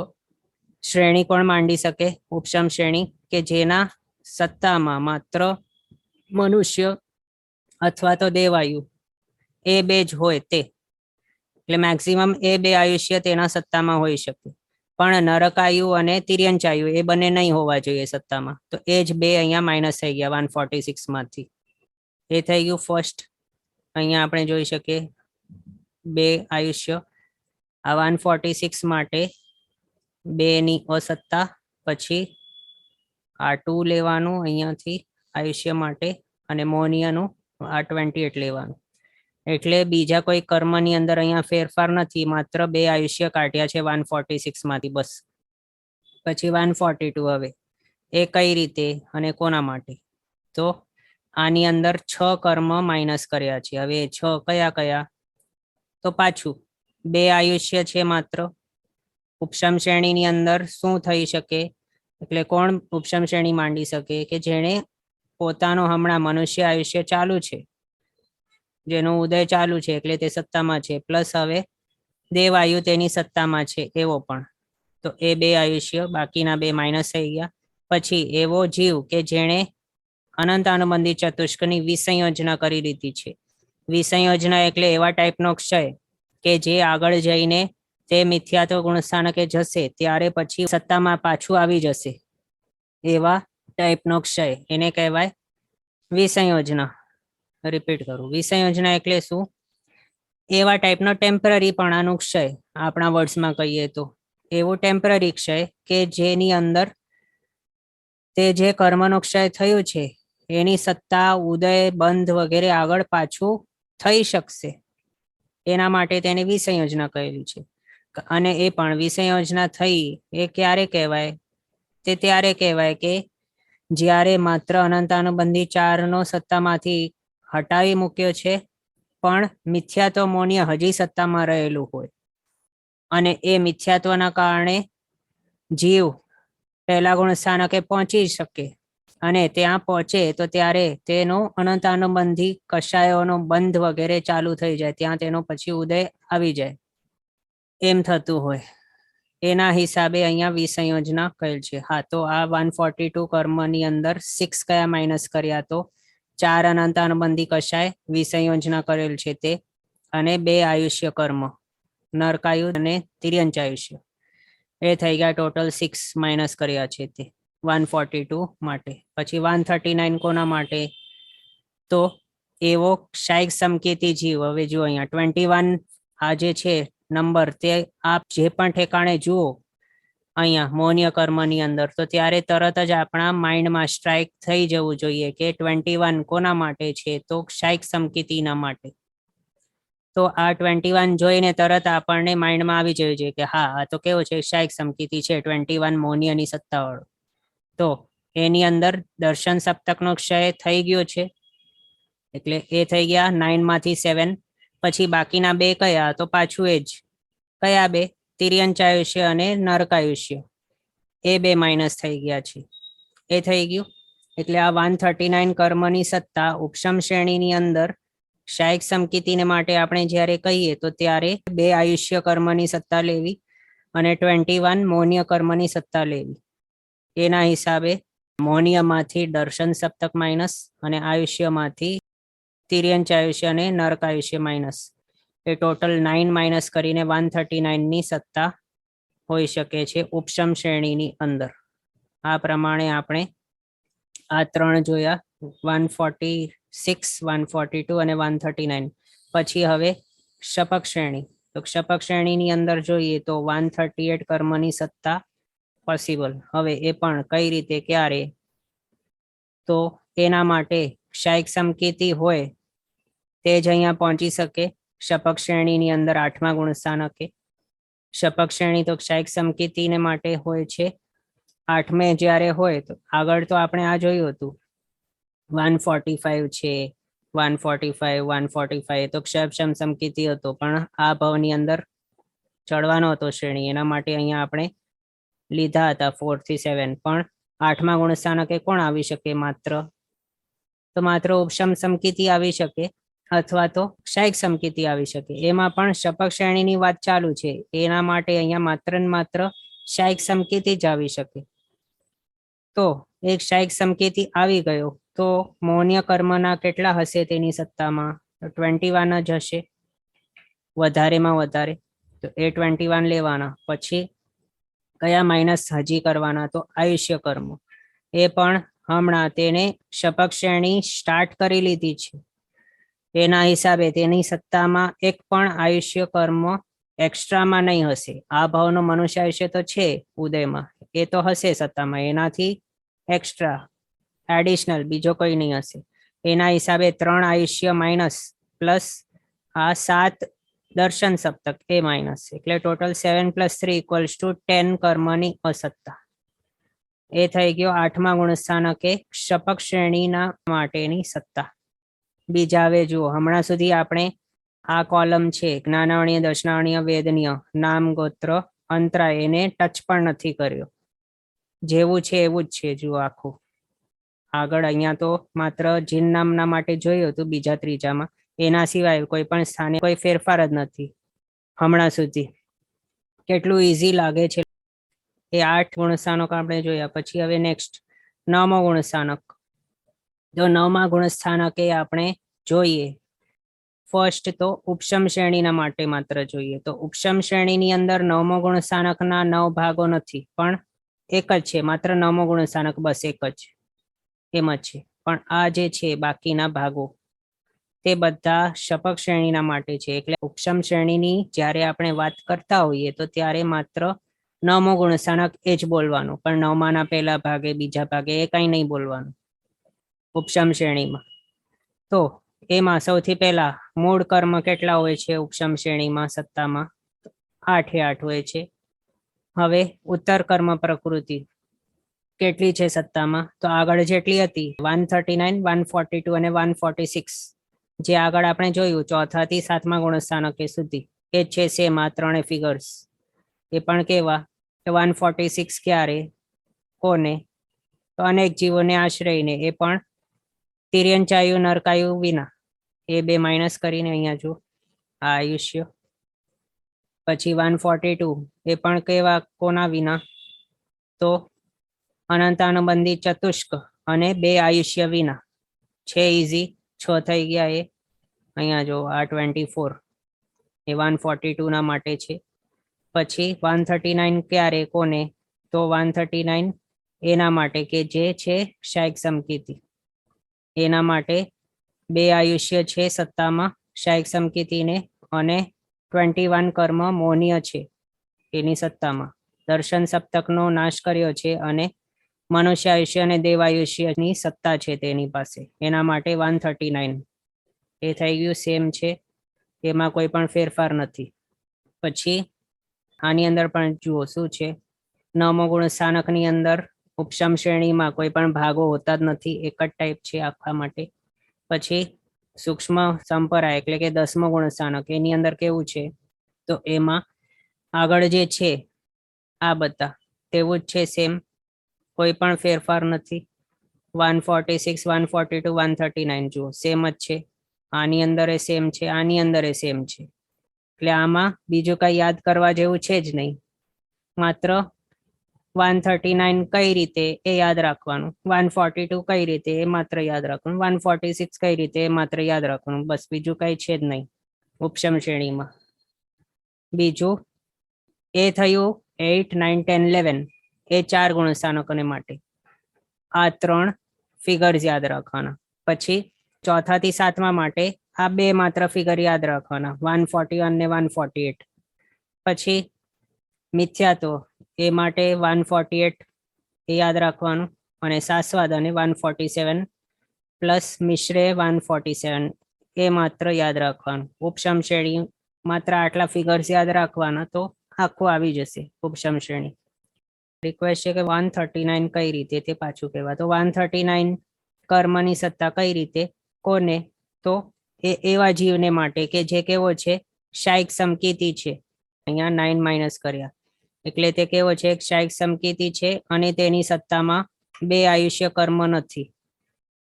શ્રેણી કોણ માંડી શકે? ઉપશમ શ્રેણી, કે જેના સત્તામાં માત્ર મનુષ્ય અથવા તો દેવાયુ એ બે જ હોય તે. એટલે મેક્સિમમ એ બે આયુષ્ય તેના સત્તામાં હોઈ શકે. પણ નરકાયુ અને તિર્યંચાયુ એ બંને નહીં હોવા જોઈએ સત્તામાં. તો એ જ બે અહીંયા માઇનસ થઈ ગયા 146 માંથી. એ થઈ ગયું ફર્સ્ટ. અહીંયા આપણે જોઈ શકીએ બે આયુષ્ય. આ 146 માટે 2 ની અસત્તા, પછી આ 2 લેવાનું અહીંયાથી આયુષ્ય માટે, અને મોનિયાનું આ 28 લેવાનું. એટલે બીજા કોઈ કર્મની અંદર અહીંયા ફેરફાર નથી, માત્ર 2 આયુષ્ય કાઢ્યા છે 146 માંથી બસ. પછી 142 હવે એ કઈ રીતે અને કોના માટે? તો આની અંદર 6 કર્મ માઇનસ કર્યા છે. હવે 6 કયા કયા? તો પાછું 2 આયુષ્ય છે માત્ર. ઉપશમ શ્રેણીની અંદર શું થઈ શકે? એટલે કોણ ઉપશમ શ્રેણી માંડી શકે? કે જેણે પોતાનો હમણાં મનુષ્ય આયુષ્ય ચાલુ છે, જેનો ઉદય ચાલુ છે, એટલે તે સત્તામાં છે, પ્લસ હવે દેવાયુ તેની સત્તામાં છે એવો પણ. તો એ 2 આયુષ્ય, બાકીના 2 માઇનસ થઈ ગયા. પછી એવો જીવ કે જેણે અનંતાનુબંધી ચતુષ્કની વિસંયોજના કરી દીધી છે. વિસંયોજના એટલે એવા ટાઈપનો ક્ષય કે જે આગળ જઈને તે મિથ્યાત્વ ગુણસ્થાનકે જશે ત્યારે પછી સત્તામાં પાછું આવી જશે. એવા ટાઈપનો ક્ષય, એને કહેવાય વિસંયોજના. રિપીટ કરું, વિસંયોજના એટલે શું? એવા ટાઈપનો ટેમ્પરરી પણ આનું ક્ષય, આપણા વર્ડ્સમાં કહીએ તો એવું ટેમ્પરરી ક્ષય કે જેની અંદર તે જે કર્મનો ક્ષય થયું છે એની સત્તા ઉદય બંધ વગેરે આગળ પાછું થઈ શકશે. એના માટે તેને વિસંયોજના કહેલી છે. અને એ પણ વિસંયોજના થઈ એ ક્યારે કહેવાય? તે ત્યારે કહેવાય કે જ્યારે માત્ર અનંતાનુબંધી 4 નો સત્તામાંથી હટાવી મૂક્યો છે, પણ મિથ્યાત્વ મોનિય હજી સત્તામાં રહેલું હોય, અને એ મિથ્યાત્વના કારણે જીવ પહેલા ગુણસ્થાનકે પહોંચી શકે, અને ત્યાં પહોંચે તો ત્યારે તેનો અનંતાનુબંધી કષાયોનો બંધ વગેરે ચાલુ થઈ જાય, ત્યાં તેનો પછી ઉદય આવી જાય. એમ થતું હોય એના હિસાબે અહીંયા વિસંયોજના કરેલ છે. હા, તો આ 142 કર્મની અંદર 6 કયા માઇનસ કર્યા? તો 4 અનંત અનુબંધી કશાય વિસંયોજના કરેલ છે તે, અને 2 આયુષ્ય કર્મ, નરકાયુ અને તિર્યંચ આયુષ્ય. એ થઈ ગયા ટોટલ 6 માઇનસ કર્યા છે તે 142 માટે. પછી 139 કોના માટે? તો એવો ક્ષાયિક સમકેતી જીવ. હવે જુઓ અહીંયા 21 આ જે છે નંબર, તે આપ જે પણ ઠેકાણે જુઓ અહીંયા મૌન્ય કર્મની અંદર, તો ત્યારે તરત જ આપણા માઇન્ડમાં સ્ટ્રાઇક થઈ જવું જોઈએ કે 21 કોના માટે છે? તો ક્ષાયિક સમકેતીના માટે. તો આ 21 જોઈને તરત આપણને માઇન્ડમાં આવી જવું જોઈએ કે હા, આ તો કેવો છે? ક્ષાયિક સમકેતી છે, 21 મૌન્યની સત્તાવાળો. તો એની અંદર દર્શન સપ્તકનો ક્ષય થઈ ગયો છે, એટલે એ થઈ ગયા 9 માંથી 7. પછી બાકીના 2 કયા? તો પાછું એ જ. કયા 2? તિર્યંચ આયુષ્ય અને નરકાયુષ્ય. એ 2 માઇનસ થઈ ગયા છે. એ થઈ ગયું. એટલે આ 139 કર્મની સત્તા ઉપશમ શ્રેણીની અંદર ક્ષાયિક સમકેતીને માટે આપણે જ્યારે કહીએ તો ત્યારે 2 આયુષ્ય કર્મની સત્તા લેવી અને 21 મૌન્ય કર્મની સત્તા લેવી. એના હિસાબે મૌન્યમાંથી દર્શન સપ્તક માઇનસ અને આયુષ્યમાંથી તિર્યંચ આયુષ્ય અને નરક આયુષ્ય માઇનસ. એ ટોટલ 9 માઇનસ કરીને 139 ની સત્તા હોઈ શકે છે ઉપશમ શ્રેણીની અંદર. આ પ્રમાણે આપણે આ 3 જોયા, 146, 142 અને 139. પછી હવે ક્ષપક શ્રેણી. તો ક્ષપક શ્રેણીની અંદર જોઈએ તો 138 કર્મની સત્તા પોસિબલ. હવે એ પણ કઈ રીતે, ક્યારે? તો એના માટે ક્ષાયિક સમકેતી હોય તે જ અહીંયા પહોંચી શકે ક્ષપક શ્રેણીની અંદર 8મા ગુણસ્થાનકે. ક્ષપક શ્રેણી તો ક્ષાયિક સમકેતીને માટે હોય છે 8મે જ્યારે હોય. તો આગળ તો આપણે આ જોયું હતું 145 છે, 145, 145 તો ક્ષપક્ષમ સમકેતી હતો, પણ આ ભાવની અંદર ચડવાનો હતો શ્રેણી, એના માટે અહીંયા આપણે લીધા હતા 4 થી 7. પણ 8મા ગુણસ્થાનકે કોણ આવી શકે? માત્ર ઉપશમ સમકેતી આવી શકે, અથવા તો ક્ષાયિક સમકેતી આવી શકે. એમાં પણ ક્ષપક શ્રેણીની વાત ચાલુ છે, એના માટે અહીંયા માત્ર ને માત્ર ક્ષાયિક સમકેતી જ આવી શકે. તો એક ક્ષાયિક સમકેતી આવી ગયો તો મૌન્ય કર્મના કેટલા હશે તેની સત્તામાં? 21 જ હશે વધારેમાં વધારે. તો એ 21 લેવાના. પછી કયા માઇનસ હજી કરવાના? તો આયુષ્ય કર્મ. એ પણ હમણાં તેને ક્ષપક શ્રેણી સ્ટાર્ટ કરી લીધી છે, એના હિસાબે તેની સત્તામાં એક પણ આયુષ્ય કર્મ એક્સ્ટ્રામાં નહીં હશે. આ ભાવનો મનુષ્ય આયુષ્ય તો છે ઉદયમાં, એ તો હશે સત્તામાં, એનાથી એક્સ્ટ્રા એડિશનલ બીજો કોઈ નહીં હશે. એના હિસાબે 3 આયુષ્ય માઇનસ પ્લસ આ 7 દર્શન સપ્તક એ માઇનસ, એટલે ટોટલ 7 + 3 = 10 કર્મની અસત્તા. એ થઈ ગયો 8મા ગુણસ્થાનકે ક્ષપક શ્રેણીના માટેની સત્તા. બીજા હવે જુઓ, હમણાં સુધી આપણે આ કોલમ છે જ્ઞાનાવર્ણીય, દર્શનાવર્ણીય, વેદનીય, નામ, ગોત્ર, અંતરાય, એને ટચ પણ નથી કર્યો. જેવું છે એવું જ છે. જુઓ આખું આગળ અહીંયા તો માત્ર જીન નામના માટે જોયું હતું બીજા ત્રીજામાં, એના સિવાય કોઈ પણ સ્થાને કોઈ ફેરફાર જ નથી હમણાં સુધી. કેટલું ઈઝી લાગે છે. એ 8 ગુણસ્થાનક આપણે જોયા. પછી હવે નેક્સ્ટ 9મો ગુણસ્થાનક. તો 9મા ગુણસ્થાનકે આપણે જોઈએ ફર્સ્ટ તો ઉપશમ શ્રેણીના માટે માત્ર જોઈએ. તો ઉપશમ શ્રેણીની અંદર 9મો ગુણસ્થાનકના 9 ભાગો નથી, પણ એક જ છે, માત્ર 9મો ગુણસ્થાનક, બસ એક જ એમ જ છે. પણ આ જે છે બાકીના ભાગો તે બધા ક્ષપક શ્રેણીના માટે છે. એટલે ઉપશમ શ્રેણીની જ્યારે આપણે વાત કરતા હોઈએ તો ત્યારે માત્ર 9મો ગુણસ્થાનક એ જ બોલવાનું, પણ 9માના પહેલા ભાગે, બીજા ભાગે એ કઈ નહીં બોલવાનું ઉપશમ શ્રેણીમાં. તો એમાં સૌથી પહેલા મૂળ કર્મ કેટલા હોય છે ઉપશમ શ્રેણીમાં સત્તામાં? 8 એ 8 હોય છે. હવે ઉત્તર કર્મ પ્રકૃતિ કેટલી છે સત્તામાં? તો આગળ જેટલી હતી 139, 142 અને 146, જે આગળ આપણે જોયું 4થા થી 7મા ગુણસ્થાનકે સુધી, એ છે સેમ આ 3 ફિગર્સ. એ પણ કેવા? 146 ક્યારે, કોને? તો અનેક જીવોને આશ્રયને, એ પણ તિર્યંચાયુ, નરકાયુ વિના. એ 2 માઇનસ કરીને અહીંયા જો આ આયુષ્ય પછી 142 એ પણ કેવા કોના વિના? તો અનંતાનુબંધી ચતુષ્ક અને 2 આયુષ્ય વિના. છે ઈઝી, 6 થઈ ગયા. એ અહીંયા જો આ 24 એ 142 ના માટે છે. પછી 139 ક્યારે કોને? તો 139 એના માટે કે જે છે શાયક સમકીતિ, એના માટે 2 આયુષ્ય છે સત્તામાં શાયક સમકીતિને, અને 21 કર્મ મૌન્ય છે એની સત્તામાં. દર્શન સપ્તકનો નાશ કર્યો છે અને મનુષ્ય આયુષ્ય અને દેવાયુષ્યની સત્તા છે તેની પાસે, એના માટે 139. એ થઈ ગયું, સેમ છે, એમાં કોઈ પણ ફેરફાર નથી. પછી આની અંદર પણ જુઓ શું છે, નવમો ગુણ સ્થાનકની અંદર ઉપશમ શ્રેણીમાં કોઈ પણ ભાગો હોતા જ નથી, એક જ ટાઈપ છે આખા માટે. પછી સૂક્ષ્મ સંપરા એટલે કે 10મો ગુણ સ્થાનક, એની અંદર કેવું છે? તો એમાં આગળ જે છે આ બધા તેવું જ છે, સેમ, કોઈ પણ ફેરફાર નથી. 146, 142, 139 જુઓ સેમ જ છે. આની અંદર એ સેમ છે, આની અંદર એ સેમ છે. એટલે આમાં બીજું કઈ યાદ કરવા જેવું છે જ નહીં. માત્ર 139 કઈ રીતે એ યાદ રાખવાનું, 142 કઈ રીતે એ માત્ર યાદ રાખવાનું, 146 કઈ રીતે એ માત્ર યાદ રાખવાનું, બસ બીજું કઈ છે જ નહીં ઉપશમ શ્રેણીમાં. બીજું એ થયું 8, 9, 10, 11 એ 4 ગુણસ્થાનકોને માટે. આ 3 ફિગર્સ યાદ રાખવાના. પછી ચોથા થી સાતમા માટે આ 2 માત્ર ફિગર યાદ રાખવાના, 141 ને 148. પછી મિથ્યાત્વ એ માટે 148 એ યાદ રાખવાનું, અને શાશ્વત અને 147 પ્લસ મિશ્રે 147 એ માત્ર યાદ રાખવાનું. ઉપશમ શ્રેણી માત્ર આટલા ફિગર્સ યાદ રાખવાના તો આખું આવી જશે ઉપશમ શ્રેણી. રિક્વેસ્ટ છે કે 139 કઈ રીતે તે પાછું કહેવા. તો 139 કર્મની સત્તા કઈ રીતે કોને? તો એ એવા જીવને માટે કે જે કેવો છે શાયક સમકીતિ છે. અહીંયા 9 માઇનસ કર્યા એટલે તે કેવો છે શાયક સમકીતિ છે, અને તેની સત્તામાં 2 આયુષ્ય કર્મ નથી.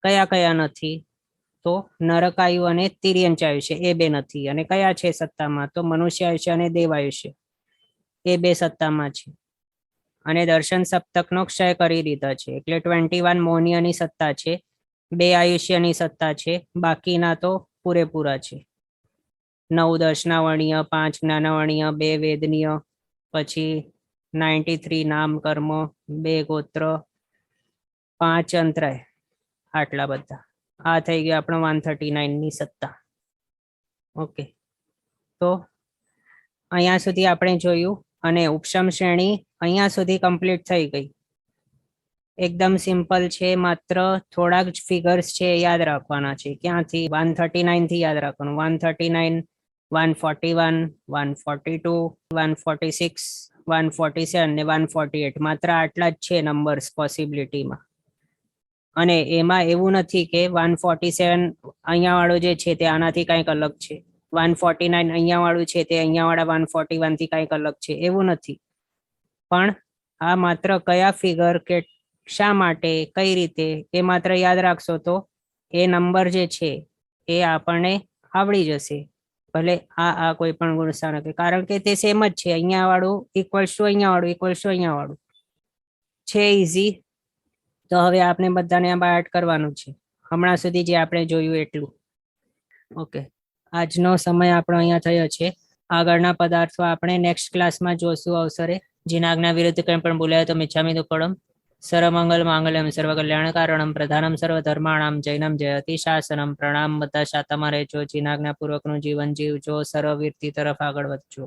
કયા કયા નથી? તો નરકાયુ અને તિર્યંચ આયુષ્ય એ 2 નથી. અને કયા છે સત્તામાં? તો મનુષ્ય આયુષ્ય અને દેવાયુષ્ય એ 2 સત્તામાં છે. અને દર્શન સપ્તકનો ક્ષય કરી દીધા છે એટલે 21 મૌન્યની સત્તા છે, 2 આયુષ્યની સત્તા છે, બાકીના તો પૂરેપૂરા છે. 9 દર્શનાવર્ણીય, 5 જ્ઞાનાવર્ણીય, 2 વેદનીય, પછી 93 નામ કર્મ, 2 ગોત્ર, 5 અંતરાય, આટલા બધા. આ થઈ ગયું આપણો 139 ની સત્તા. ઓકે, તો અહીંયા સુધી આપણે જોયું, અને ઉપશમ શ્રેણી અહીંયા સુધી કમ્પ્લીટ થઈ ગઈ. એકદમ સિમ્પલ છે, માત્ર થોડાક જ ફિગર્સ છે યાદ રાખવાના છે. ક્યાંથી? 139 થી યાદ રાખવાનું. 139, 141, 142, 146, 147 ને 148 માત્ર આટલા જ છે નંબર્સ પોસિબિલિટીમાં. અને એમાં એવું નથી કે 147 અહીંયા વાળો જે છે તે આનાથી કંઈક અલગ છે, 149 અહીંયા વાળું છે તે અહીંયા વાળા 141 થી કંઈક અલગ છે, એવું નથી. પણ આ માત્ર કયા ફિગર કે શા માટે કઈ રીતે એ માત્ર યાદ રાખશો તો એ નંબર જે છે એ આપણને આવડી જશે. ભલે આ કોઈ પણ ગુણસ્થાનક, કારણ કે તે સેમ જ છે. અહીંયા વાળું ઇક્વલ્સ ટુ અહીંયા વાળું ઇક્વલ્સ ટુ અહીંયા વાળું છે, ઈઝી. તો હવે આપણે બધાને આ બાય કરવાનું છે, હમણાં સુધી જે આપણે જોયું એટલું. ઓકે, આજનો સમય આપણો અહીંયા થયો છે. આગળના પદાર્થો આપણે નેક્સ્ટ ક્લાસમાં જોશું અવસરે. જેના આજ્ઞા વિરુદ્ધ કંઈ પણ બોલાય તો મિચ્છામિ દુક્કડમ. સર્વમંગલ માંગલ્યમ સર્વકલ્યાણ કારણમ પ્રધાનમ સર્વધર્માણામ જૈનમ જયતિ શાસનમ. પ્રણામ. બધા શાતામાં રહેજો, જીનાજ્ઞા પૂર્વકનું જીવન જીવજો, સર્વવીરતી તરફ આગળ વધજો.